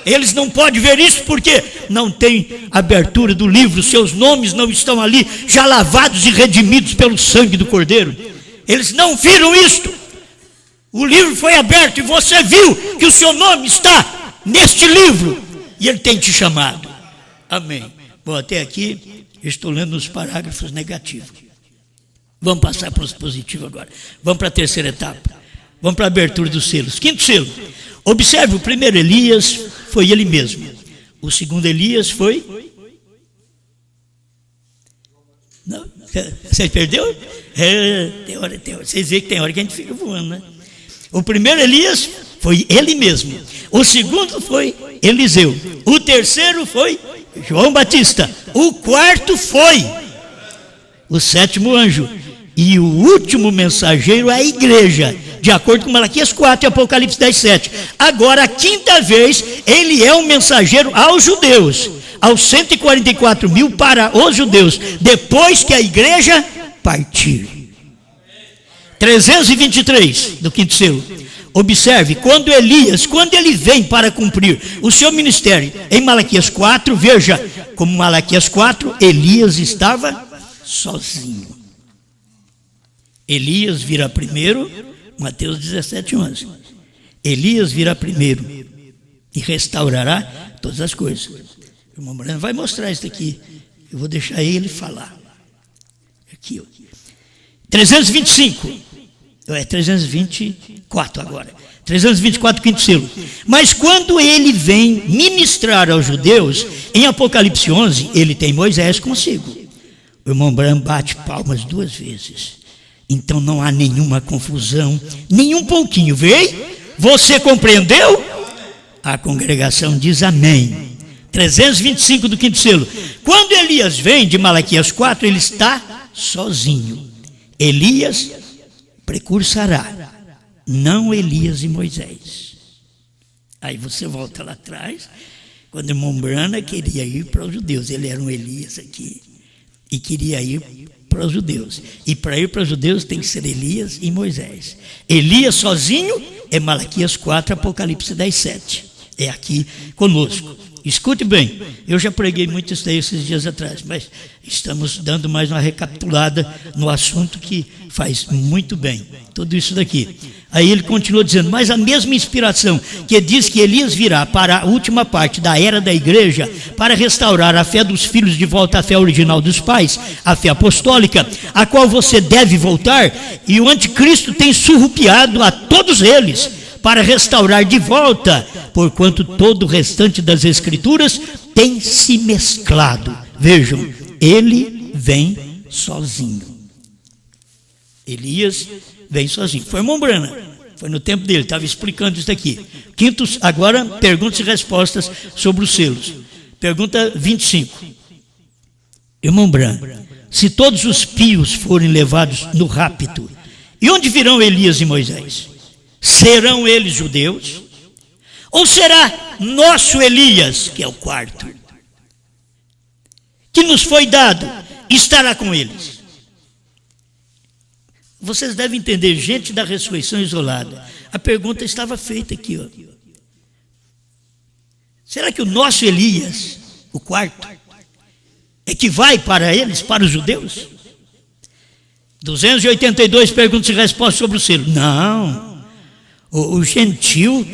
Eles não podem ver isso porque não tem abertura do livro. Seus nomes não estão ali, já lavados e redimidos pelo sangue do Cordeiro. Eles não viram isto. O livro foi aberto e você viu que o seu nome está neste livro. E ele tem te chamado. Amém. Bom, até aqui eu estou lendo os parágrafos negativos. Vamos passar para os positivos agora. Vamos para a terceira etapa. Vamos para a abertura dos selos. Quinto selo. Observe, o primeiro Elias foi ele mesmo. O segundo Elias foi... Não, você perdeu? Tem hora. Vocês veem que tem hora que a gente fica voando, né? O primeiro Elias foi ele mesmo. O segundo foi Eliseu. O terceiro foi João Batista. O quarto foi o sétimo anjo. E o último mensageiro é a igreja, de acordo com Malaquias 4 e Apocalipse 10, 7. Agora, a quinta vez, ele é um mensageiro aos judeus, aos 144 mil para os judeus, depois que a igreja partir. 323 do quinto selo. Observe, quando ele vem para cumprir o seu ministério em Malaquias 4, veja, como Malaquias 4, Elias estava sozinho. Elias virá primeiro, Mateus 17, 11. Elias virá primeiro e restaurará todas as coisas. O irmão Moreno vai mostrar isso aqui. Eu vou deixar ele falar. Aqui, ó. 325. É 324 agora. 324, quinto selo. Mas quando ele vem ministrar aos judeus, em Apocalipse 11, ele tem Moisés consigo. O irmão Branham bate palmas 2 vezes. Então não há nenhuma confusão, nem um pouquinho. Veio? Você compreendeu? A congregação diz amém. 325 do quinto selo. Quando Elias vem de Malaquias 4, ele está sozinho. Elias precursará, não Elias e Moisés. Aí você volta lá atrás, quando o irmão Brana queria ir para os judeus. Ele era um Elias aqui e queria ir para os judeus. E para ir para os judeus tem que ser Elias e Moisés. Elias sozinho é Malaquias 4, Apocalipse 10, 7. É aqui conosco. Escute bem, eu já preguei muito isso daí esses dias atrás, mas estamos dando mais uma recapitulada no assunto que faz muito bem, tudo isso daqui. Aí ele continua dizendo, mas a mesma inspiração que diz que Elias virá para a última parte da era da igreja, para restaurar a fé dos filhos de volta à fé original dos pais, a fé apostólica, a qual você deve voltar, e o anticristo tem surrupiado a todos eles, para restaurar de volta, porquanto todo o restante das escrituras tem se mesclado. Vejam, ele vem sozinho. Elias vem sozinho. Foi irmão Brana, foi no tempo dele, estava explicando isso aqui. Quinto, agora perguntas e respostas sobre os selos. Pergunta 25. Irmão Brana, se todos os pios forem levados no rapto, e onde virão Elias e Moisés? Serão eles judeus? Ou será nosso Elias, que é o quarto, que nos foi dado, estará com eles? Vocês devem entender, gente da ressurreição isolada. A pergunta estava feita aqui, ó. Será que o nosso Elias, o quarto, é que vai para eles, para os judeus? 282 perguntas e respostas sobre o selo. Não. O gentil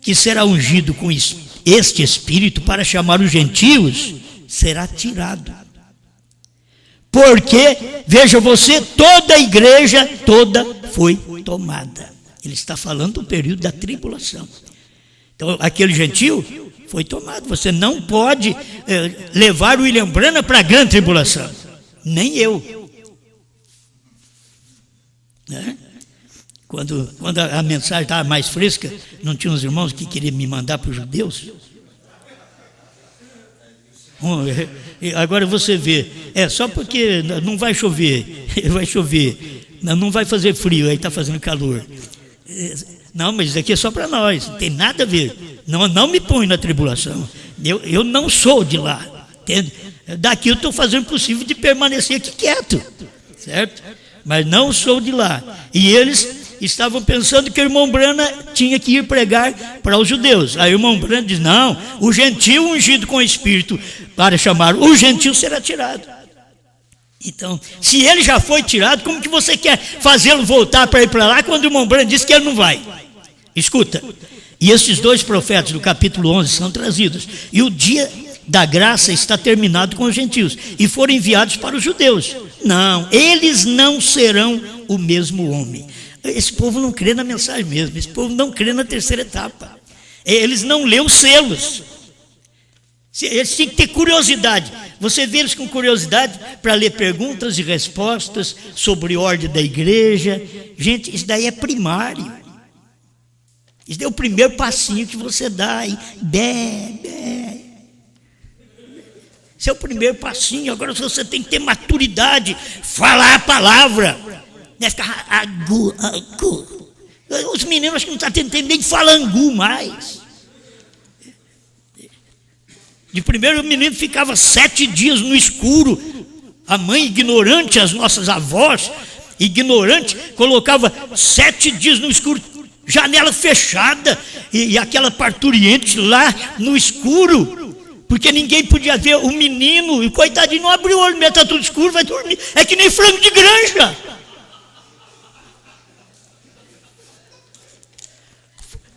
que será ungido com este Espírito para chamar os gentios será tirado. Porque, veja você, toda a igreja toda foi tomada. Ele está falando do período da tribulação. Então, aquele gentil foi tomado. Você não pode levar o William Branham para a grande tribulação. Nem eu. Né? Quando a mensagem estava mais fresca, não tinha uns irmãos que queriam me mandar para os judeus? Agora você vê, só porque não vai chover, não vai fazer frio, aí está fazendo calor. Não, mas isso aqui é só para nós, não tem nada a ver. Não me põe na tribulação, eu não sou de lá, entende? Daqui eu estou fazendo o possível de permanecer aqui quieto, certo? Mas não sou de lá. E eles estavam pensando que o irmão Brana tinha que ir pregar para os judeus. Aí o irmão Brana diz, não, o gentil ungido com o Espírito para chamar o gentil será tirado. Então, se ele já foi tirado, como que você quer fazê-lo voltar para ir para lá quando o irmão Brana disse que ele não vai? Escuta, e esses dois profetas do capítulo 11 são trazidos, e o dia da graça está terminado com os gentios, e foram enviados para os judeus. Não, eles não serão o mesmo homem. Esse povo não crê na mensagem mesmo, esse povo não crê na terceira etapa. Eles não lêem os selos. Eles têm que ter curiosidade. Você vê eles com curiosidade para ler perguntas e respostas sobre ordem da igreja. Gente, isso daí é primário. Isso daí é o primeiro passinho que você dá aí. Esse é o primeiro passinho. Agora você tem que ter maturidade, falar a palavra. Não é ficar agu. Os meninos acho que não estão tentando nem falar angu mais. De primeiro o menino ficava 7 dias no escuro. A mãe ignorante, as nossas avós, ignorante, colocava 7 dias no escuro, janela fechada, e aquela parturiente lá no escuro, porque ninguém podia ver o menino, e coitadinho não abriu o olho, mesmo está tudo escuro, vai dormir. É que nem frango de granja.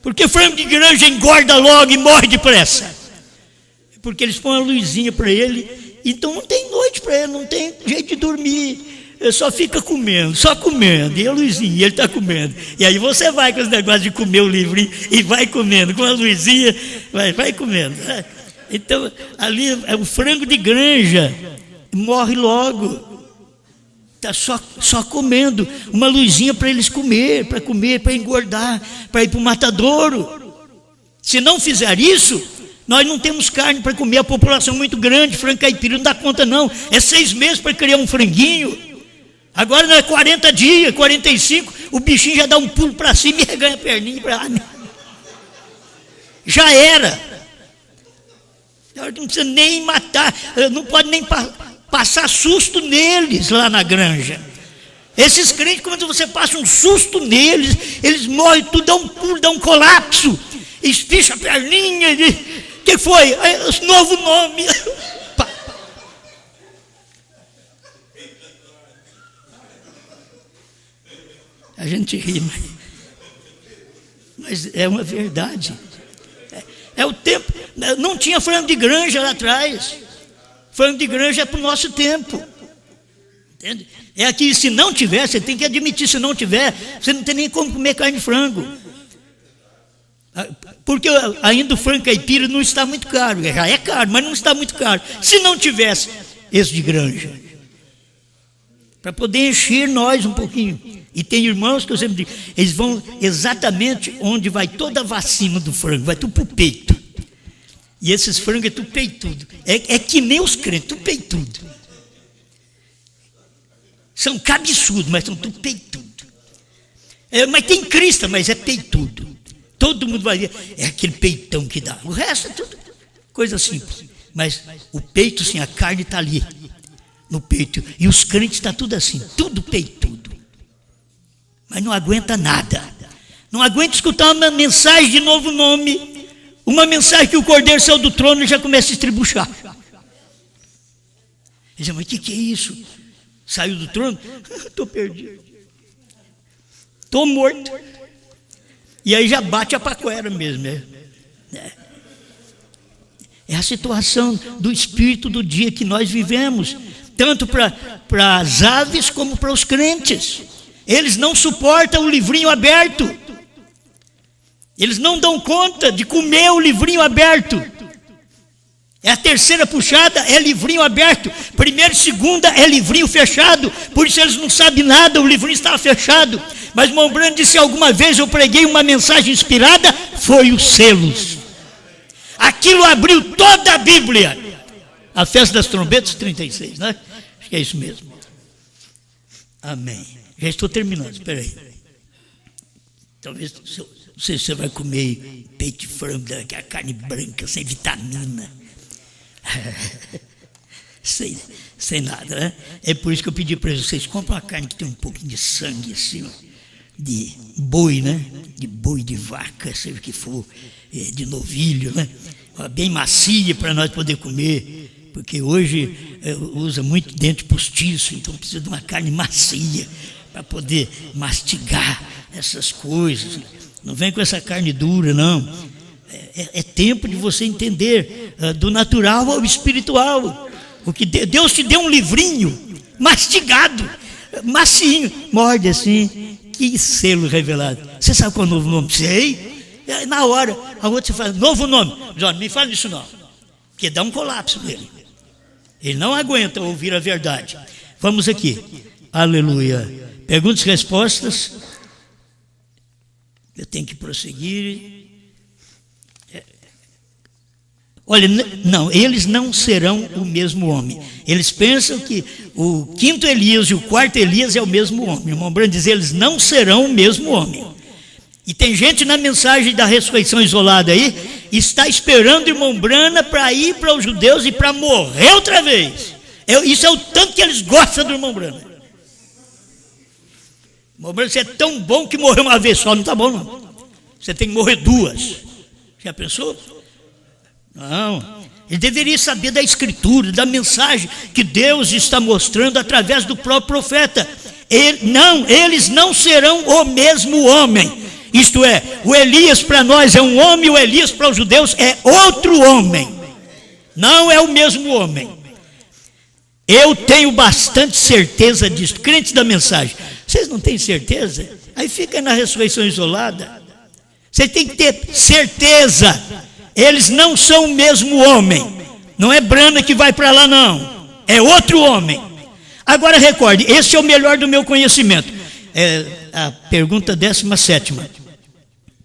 Porque frango de granja engorda logo e morre depressa. Porque eles põem a luzinha para ele, então não tem noite para ele, não tem jeito de dormir, ele só fica comendo, e a luzinha, ele está comendo, e aí você vai com os negócios de comer o livrinho, e vai comendo, com a luzinha, vai comendo, né? Então, ali é o frango de granja, morre logo, está só comendo, uma luzinha para eles para engordar, para ir para o matadouro. Se não fizer isso, nós não temos carne para comer, a população é muito grande, frango caipira não dá conta não, é 6 meses para criar um franguinho, agora não é 40 dias, 45, o bichinho já dá um pulo para cima e reganha a perninha para lá, já era, não precisa nem matar, não pode nem passar susto neles lá na granja. Esses crentes, quando você passa um susto neles, eles morrem tudo, dá um pulo, dá um colapso, espicha a perninha, o que foi? Esse novo nome. A gente ri, mas é uma verdade. É o tempo. Não tinha frango de granja lá atrás. Frango de granja é para o nosso tempo. Entende? É aqui, se não tiver, você tem que admitir, se não tiver, você não tem nem como comer carne de frango. Porque ainda o frango caipira não está muito caro, já é caro, mas não está muito caro. Se não tivesse esse de granja, para poder encher nós um pouquinho. E tem irmãos que eu sempre digo, eles vão exatamente onde vai toda a vacina do frango, vai tudo para o peito. E esses frangos é tudo peitudo. É que nem os crentes, tudo peitudo. São cabeçudos, mas são tudo peitudo. Mas tem crista, mas é peitudo. Todo mundo vai ver, é aquele peitão que dá. O resto é tudo coisa simples. Mas o peito, sim, a carne está ali, no peito. E os crentes estão tudo assim, tudo peitudo. Mas não aguenta nada. Não aguenta escutar uma mensagem de novo nome. Uma mensagem que o Cordeiro saiu do trono e já começa a estribuchar. Diz, mas o que é isso? Saiu do trono? Estou perdido. Estou morto. E aí já bate a paquera mesmo. É a situação do espírito do dia que nós vivemos. Tanto para as aves como para os crentes. Eles não suportam o livrinho aberto. Eles não dão conta de comer o livrinho aberto. É a terceira puxada, é livrinho aberto. Primeira e segunda é livrinho fechado. Por isso eles não sabem nada, o livrinho estava fechado. Mas o Mombrano disse, alguma vez eu preguei uma mensagem inspirada, foi os selos. Aquilo abriu toda a Bíblia. A festa das trombetas, 36, né? Acho que é isso mesmo. Amém. Já estou terminando, espera aí. Talvez... Não sei se você vai comer peito de frango, a carne branca, sem vitamina. sem nada, né? É por isso que eu pedi para vocês, comprem uma carne que tem um pouquinho de sangue, assim, de boi, né? De boi, de vaca, seja o que for, de novilho, né? Bem macia para nós poder comer, porque hoje usa muito dente postiço, então precisa de uma carne macia para poder mastigar essas coisas. Não vem com essa carne dura, não. É tempo de você entender do natural ao espiritual. Porque Deus te deu um livrinho mastigado, macinho, morde assim, que selo revelado. Você sabe qual é o novo nome? Sei. Na hora, a outra você fala, novo nome. Não me fala isso não, porque dá um colapso nele. Ele não aguenta ouvir a verdade. Vamos aqui. Aleluia. Perguntas e respostas. Eu tenho que prosseguir. Olha, não, eles não serão o mesmo homem. Eles pensam que o quinto Elias e o quarto Elias é o mesmo homem. O irmão Branco diz, eles não serão o mesmo homem. E tem gente na mensagem da ressurreição isolada aí, está esperando o irmão Brana para ir para os judeus e para morrer outra vez. Isso é o tanto que eles gostam do irmão Brana. Você é tão bom que morreu uma vez só, não está bom não. Você tem que morrer duas. Já pensou? Não. Ele deveria saber da escritura, da mensagem que Deus está mostrando através do próprio profeta. Eles não serão o mesmo homem. Isto é, o Elias para nós é um homem, o Elias para os judeus é outro homem. Não é o mesmo homem. Eu tenho bastante certeza disso. Crentes da mensagem, vocês não têm certeza? Aí fica na ressurreição isolada. Você tem que ter certeza. Eles não são o mesmo homem. Não é Brana que vai para lá, não. É outro homem. Agora recorde, esse é o melhor do meu conhecimento. É a pergunta 17ª.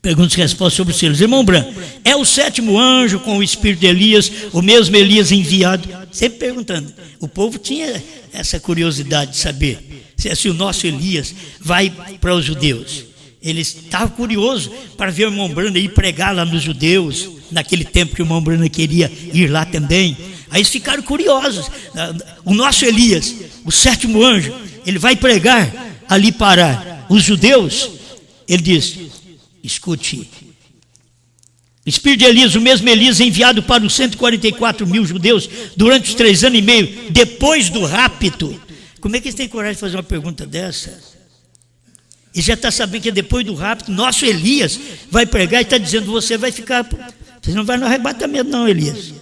Perguntas e respostas sobre os selos. Irmão Branco, é o sétimo anjo com o espírito de Elias, o mesmo Elias enviado? Sempre perguntando. O povo tinha essa curiosidade de saber se o nosso Elias vai para os judeus. Eles estavam curiosos para ver o irmão Branco ir pregar lá nos judeus, naquele tempo que o irmão Branco queria ir lá também. Aí eles ficaram curiosos. O nosso Elias, o sétimo anjo, ele vai pregar ali para os judeus. Ele diz, escute, o espírito de Elias, o mesmo Elias enviado para os 144.000 judeus durante os 3 anos e meio, depois do rapto. Como é que eles têm coragem de fazer uma pergunta dessa? E já está sabendo que depois do rapto, nosso Elias vai pregar e está dizendo, você vai ficar, você não vai no arrebatamento não, Elias.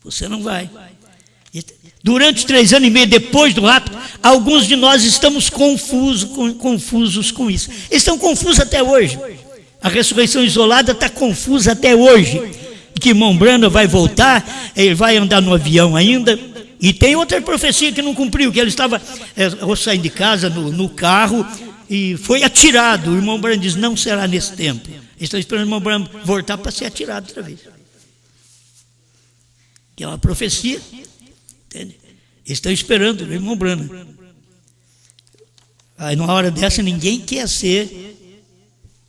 Você não vai. Durante os 3 anos e meio depois do rapto, alguns de nós estamos confusos com isso. Eles estão confusos até hoje. A ressurreição isolada está confusa até hoje. Que irmão Brana vai voltar, ele vai andar no avião ainda, E tem outra profecia que não cumpriu, que ele estava saindo de casa no carro e foi atirado. O irmão Branham diz, não será nesse tempo. Eles estão esperando o irmão Branham voltar para ser atirado outra vez. Que é uma profecia, entende? Eles estão esperando o irmão Branham. Aí numa hora dessa ninguém quer ser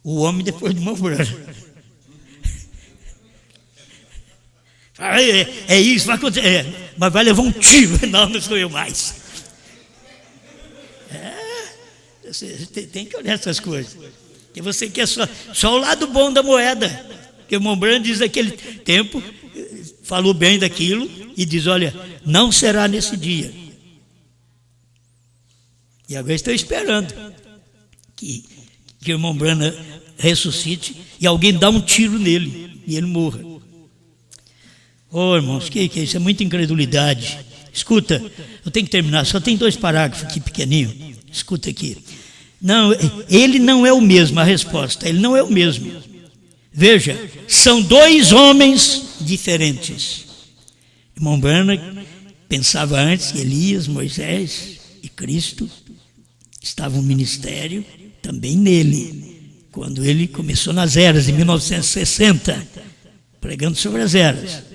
o homem depois do irmão Branham. É isso, vai acontecer, mas vai levar um tiro. Não sou eu mais. Você tem que olhar essas coisas. Porque você quer só o lado bom da moeda. Porque o irmão Branham diz naquele tempo, falou bem daquilo e diz, olha, não será nesse dia. E agora estou esperando que o irmão Branham ressuscite e alguém dá um tiro nele e ele morra. Irmãos, que é isso? É muita incredulidade. Escuta, eu tenho que terminar, só tem 2 parágrafos aqui pequenininho. Escuta aqui. Não, ele não é o mesmo, a resposta, ele não é o mesmo. Veja, são 2 homens diferentes. Irmão Branham pensava antes que Elias, Moisés e Cristo estavam no ministério também nele, quando ele começou nas eras, em 1960, pregando sobre as eras.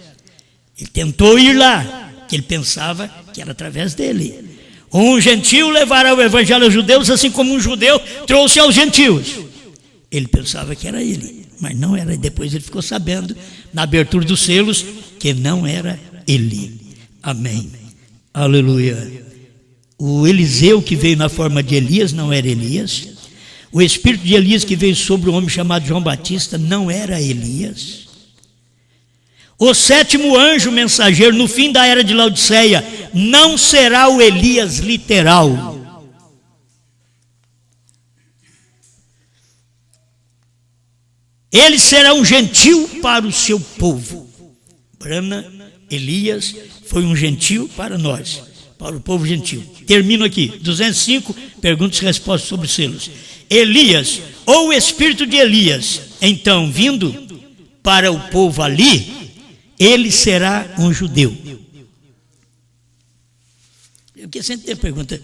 Ele tentou ir lá, que ele pensava que era através dele. Um gentio levará o evangelho aos judeus, assim como um judeu trouxe aos gentios. Ele pensava que era ele, mas não era. Depois ele ficou sabendo, na abertura dos selos, que não era ele. Amém. Aleluia. O Eliseu que veio na forma de Elias não era Elias. O espírito de Elias que veio sobre o homem chamado João Batista não era Elias. O 7º anjo mensageiro no fim da era de Laodiceia não será o Elias literal. Ele será um gentil para o seu povo. Elias foi um gentil para nós, para o povo gentil. Termino aqui, 205, perguntas e respostas sobre selos. Elias, ou o espírito de Elias, então vindo para o povo ali, ele será um judeu. Porque sempre tem pergunta,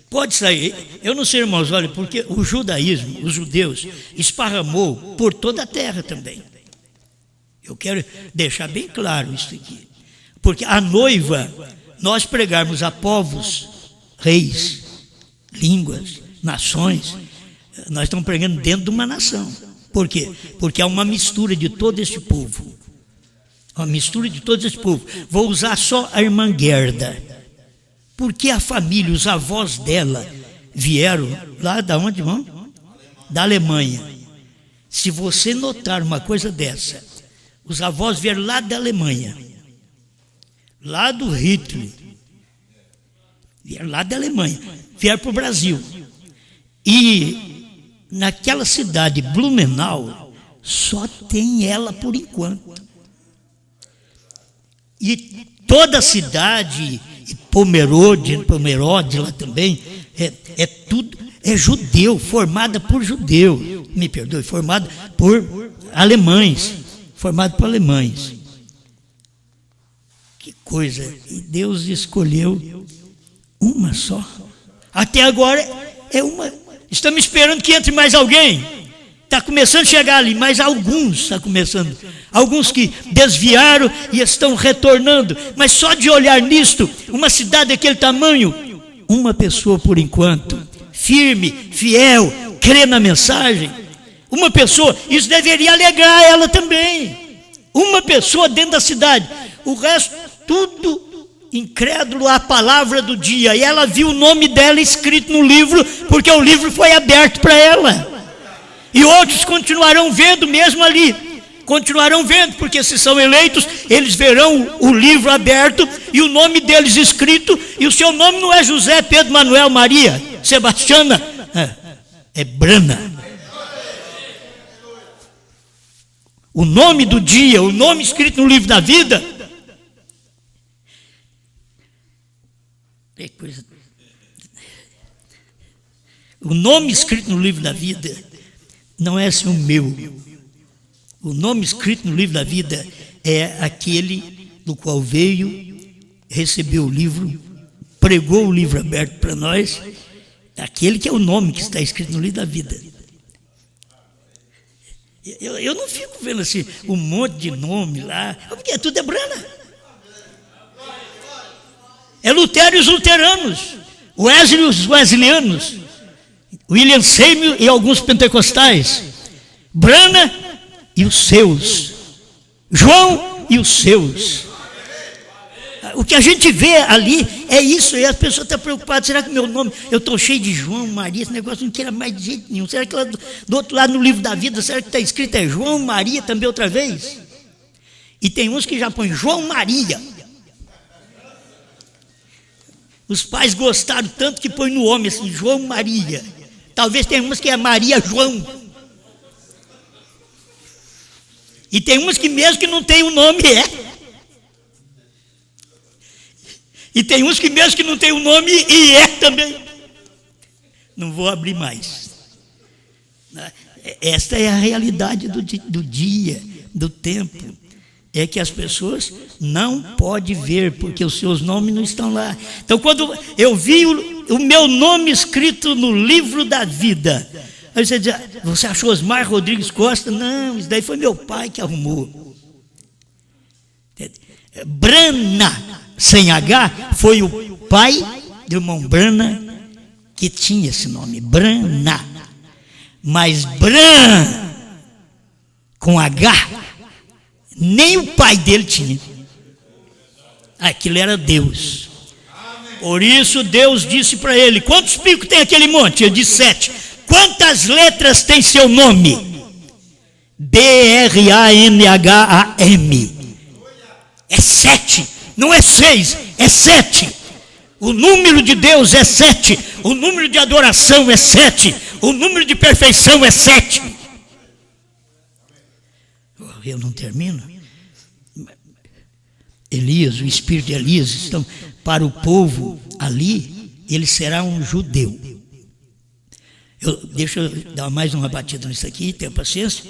pode sair, eu não sei, irmãos, olha, porque o judaísmo, os judeus, esparramou por toda a terra também. Eu quero deixar bem claro isso aqui. Porque a noiva, nós pregarmos a povos, reis, línguas, nações, nós estamos pregando dentro de uma nação. Por quê? Porque há uma mistura de todo esse povo. Uma mistura de todo esse povo. Vou usar só a irmã Gerda. Porque a família, os avós dela, vieram lá da onde, irmão? Da Alemanha. Se você notar uma coisa dessa, os avós vieram lá da Alemanha. Lá do Hitler. Vieram lá da Alemanha. Vieram para o Brasil. E naquela cidade, Blumenau, só tem ela por enquanto. E toda a cidade, Pomerode lá também, tudo judeu, formada por judeus, me perdoe, formada por alemães, Que coisa, e Deus escolheu uma só. Até agora é uma. Estamos esperando que entre mais alguém. Está começando a chegar ali, mas alguns está começando. Alguns que desviaram e estão retornando. Mas só de olhar nisto, uma cidade daquele tamanho, uma pessoa por enquanto, firme, fiel, crê na mensagem. Uma pessoa, isso deveria alegrar ela também. Uma pessoa dentro da cidade. O resto, tudo incrédulo à palavra do dia. E ela viu o nome dela escrito no livro, porque o livro foi aberto para ela. E outros continuarão vendo mesmo ali. Continuarão vendo, porque se são eleitos, eles verão o livro aberto e o nome deles escrito. E o seu nome não é José, Pedro, Manuel, Maria, Sebastiana, é Brana. O nome do dia, o nome escrito no livro da vida. O nome escrito no livro da vida não é assim o meu. O nome escrito no livro da vida é aquele do qual veio recebeu o livro, pregou o livro aberto para nós, aquele que é o nome que está escrito no livro da vida. Eu não fico vendo assim, um monte de nome lá, porque tudo é Brana. É Lutero e os luteranos, Wesley e os wesleyanos, William Seymour e alguns pentecostais, Brana e os seus, João e os seus. O que a gente vê ali é isso, e a pessoa está preocupada, será que meu nome, eu estou cheio de João, Maria, esse negócio não queira mais de jeito nenhum, será que lá do outro lado no livro da vida, será que está escrito é João, Maria também outra vez? E tem uns que já põem João Maria. Os pais gostaram tanto que põem no homem assim, João Maria. Talvez tenha umas que é Maria João. E tem umas que mesmo que não tem o nome é. E tem uns que mesmo que não tem o nome e é também. Não vou abrir mais. Esta é a realidade do dia, do tempo. É que as pessoas não podem ver, porque os seus nomes não estão lá. Então, quando eu vi o meu nome escrito no livro da vida, aí você diz, você achou Osmar Rodrigues Costa? Não, isso daí foi meu pai que arrumou. Brana, sem H, foi o pai do irmão Brana que tinha esse nome, Brana. Mas Bran, com H, nem o pai dele tinha. Aquilo era Deus. Por isso Deus disse para ele, quantos picos tem aquele monte? Ele disse 7. Quantas letras tem seu nome? B-R-A-N-H-A-M. É 7, não é 6, é 7. O número de Deus é 7. O número de adoração é 7. O número de perfeição é 7. Eu não termino. Elias, o espírito de Elias, estão para o povo ali, ele será um judeu. Deixa eu dar mais uma batida nisso aqui, tenha paciência,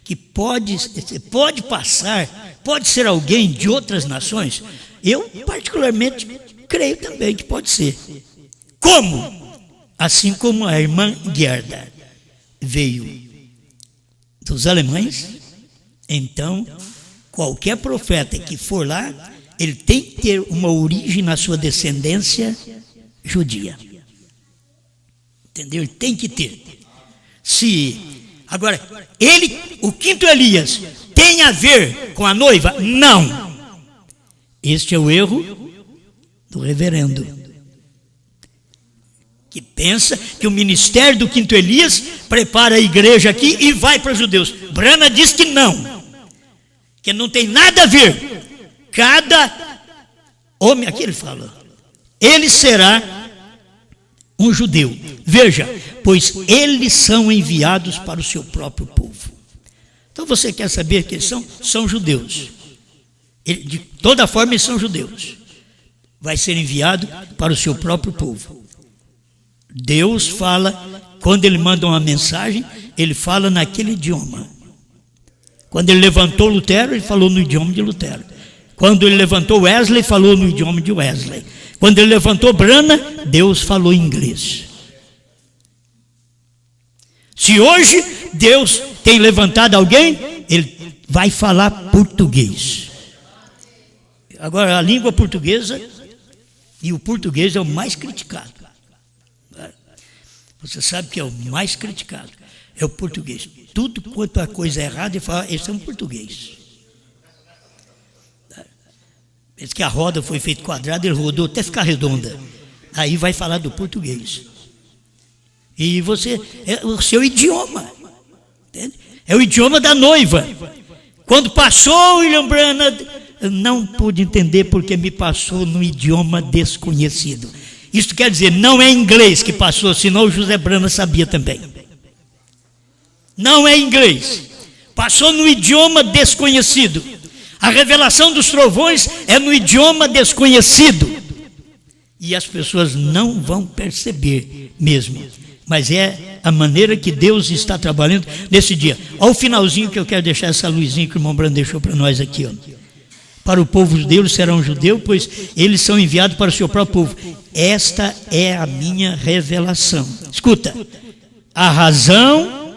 que pode passar, pode ser alguém de outras nações. Eu, particularmente, creio também que pode ser. Como? Assim como a irmã Gerda veio dos alemães, então, qualquer profeta que for lá, ele tem que ter uma origem na sua descendência judia. Entendeu? Ele tem que ter. Agora, o quinto Elias, tem a ver com a noiva? Não. Este é o erro do reverendo, que pensa que o ministério do quinto Elias prepara a igreja aqui e vai para os judeus. Brana diz que não. Que não tem nada a ver. Cada homem, aqui ele fala, ele será um judeu. Veja, pois eles são enviados para o seu próprio povo. Então você quer saber que eles são judeus. De toda forma eles são judeus. Vai ser enviado para o seu próprio povo. Deus fala, quando ele manda uma mensagem, ele fala naquele idioma. Quando ele levantou Lutero, ele falou no idioma de Lutero. Quando ele levantou Wesley, falou no idioma de Wesley. Quando ele levantou Brana, Deus falou em inglês. Se hoje Deus tem levantado alguém, ele vai falar português. Agora, a língua portuguesa, e o português é o mais criticado. Você sabe que é o mais criticado. É o português. Tudo quanto a coisa errada, ele fala, esse é um português. Diz que a roda foi feita quadrada, ele rodou até ficar redonda. Aí vai falar do português. E você, é o seu idioma. Entende? É o idioma da noiva. Quando passou William Branham, eu não pude entender porque me passou no idioma desconhecido. Isso quer dizer, não é inglês que passou, senão o José Branham sabia também. Não é inglês. Passou no idioma desconhecido. A revelação dos trovões é no idioma desconhecido. E as pessoas não vão perceber mesmo. Mas é a maneira que Deus está trabalhando nesse dia. Olha o finalzinho que eu quero deixar, essa luzinha que o irmão Branham deixou para nós aqui. Ó. para o povo judeu será um judeu, pois eles são enviados para o seu próprio povo. Esta é a minha revelação. Escuta, a razão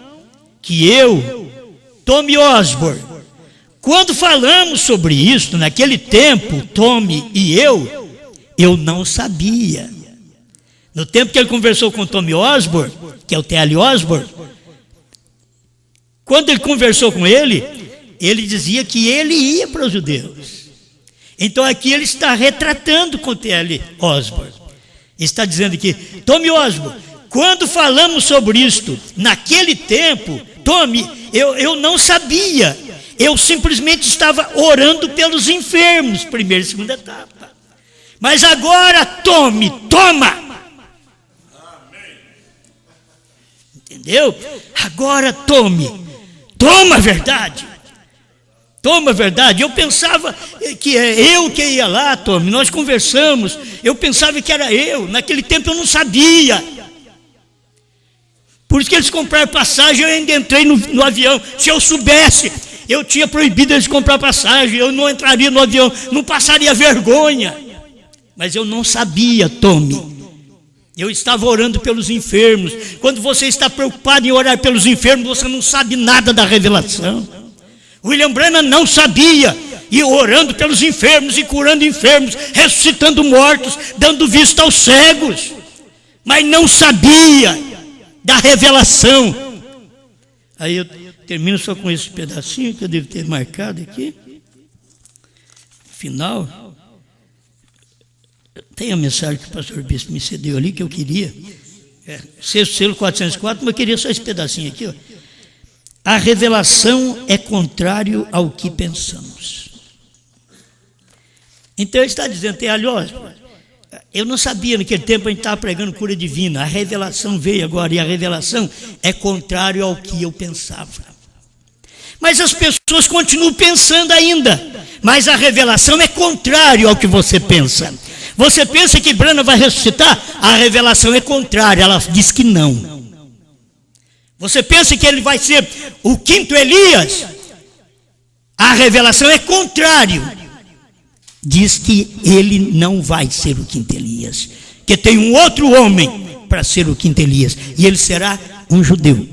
que eu, Tommy Osborne, quando falamos sobre isso, naquele tempo, Tommy e eu não sabia. No tempo que ele conversou com Tommy Osborne, que é o T.L. Osborne, quando ele conversou com ele dizia que ele ia para os judeus. Então aqui ele está retratando com T.L. Osborne. Ele está dizendo que, Tommy Osborne, quando falamos sobre isto, naquele tempo, Tommy, eu não sabia. Eu simplesmente estava orando pelos enfermos, primeira e segunda etapa. Mas agora, Tommy, toma! Entendeu? Agora, Tommy, toma a verdade. Toma a verdade. Eu pensava que é eu que ia lá, Tommy, nós conversamos. Eu pensava que era eu. Naquele tempo eu não sabia. Por isso que eles compraram passagem, eu ainda entrei no avião. Se eu soubesse, eu tinha proibido eles comprar passagem. Eu não entraria no avião, não passaria vergonha. Mas eu não sabia, Tommy. Eu estava orando pelos enfermos. Quando você está preocupado em orar pelos enfermos, você não sabe nada da revelação. William Branham não sabia, e orando pelos enfermos, e curando enfermos, ressuscitando mortos, dando vista aos cegos, mas não sabia da revelação. Aí eu termino só com esse pedacinho que eu devo ter marcado aqui. Final. Tem a mensagem que o pastor Bispo me cedeu ali, que eu queria. Sexto selo 404, mas eu queria só esse pedacinho aqui, ó. A revelação é contrário ao que pensamos. Então ele está dizendo, eu não sabia naquele tempo a gente estava pregando cura divina. A revelação veio agora e a revelação é contrário ao que eu pensava. Mas as pessoas continuam pensando ainda. Mas a revelação é contrário ao que você pensa. Você pensa que Branham vai ressuscitar? A revelação é contrária, ela diz que não. Você pensa que ele vai ser o quinto Elias? A revelação é contrário. Diz que ele não vai ser o quinto Elias. Que tem um outro homem para ser o quinto Elias. E ele será um judeu.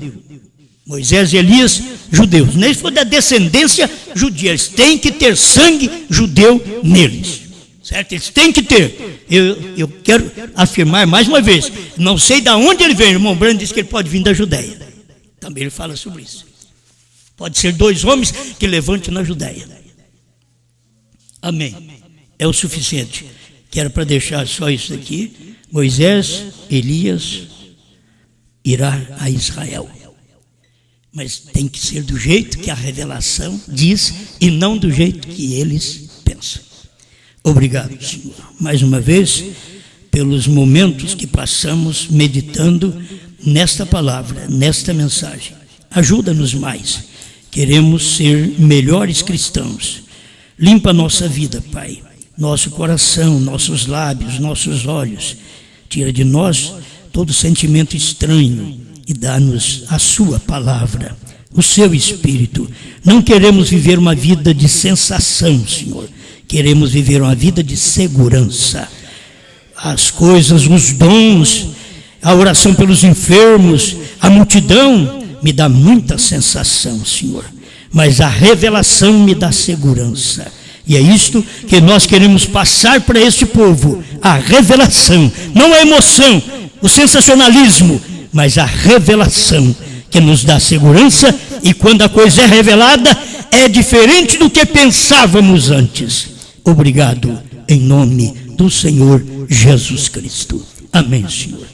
Moisés e Elias, judeus. Nem se for da descendência judia. Eles têm que ter sangue judeu neles. Certo? Eles têm que ter. Eu quero afirmar mais uma vez. Não sei de onde ele vem. O irmão Branham disse que ele pode vir da Judéia. Também ele fala sobre isso. Pode ser 2 homens que levantem na Judéia. Amém. É o suficiente. Que era para deixar só isso aqui. Moisés, Elias, irá a Israel. Mas tem que ser do jeito que a revelação diz e não do jeito que eles pensam. Obrigado, Senhor, mais uma vez, pelos momentos que passamos meditando nesta palavra, nesta mensagem. Ajuda-nos mais. Queremos ser melhores cristãos. Limpa a nossa vida, Pai. Nosso coração, nossos lábios, nossos olhos. Tira de nós todo sentimento estranho e dá-nos a sua palavra, o seu Espírito. Não queremos viver uma vida de sensação, Senhor. Queremos viver uma vida de segurança. As coisas, os dons, a oração pelos enfermos, a multidão, me dá muita sensação, Senhor. Mas a revelação me dá segurança. E é isto que nós queremos passar para este povo. A revelação, não a emoção, o sensacionalismo, mas a revelação que nos dá segurança. E quando a coisa é revelada, é diferente do que pensávamos antes. Obrigado, em nome do Senhor Jesus Cristo. Amém, Senhor.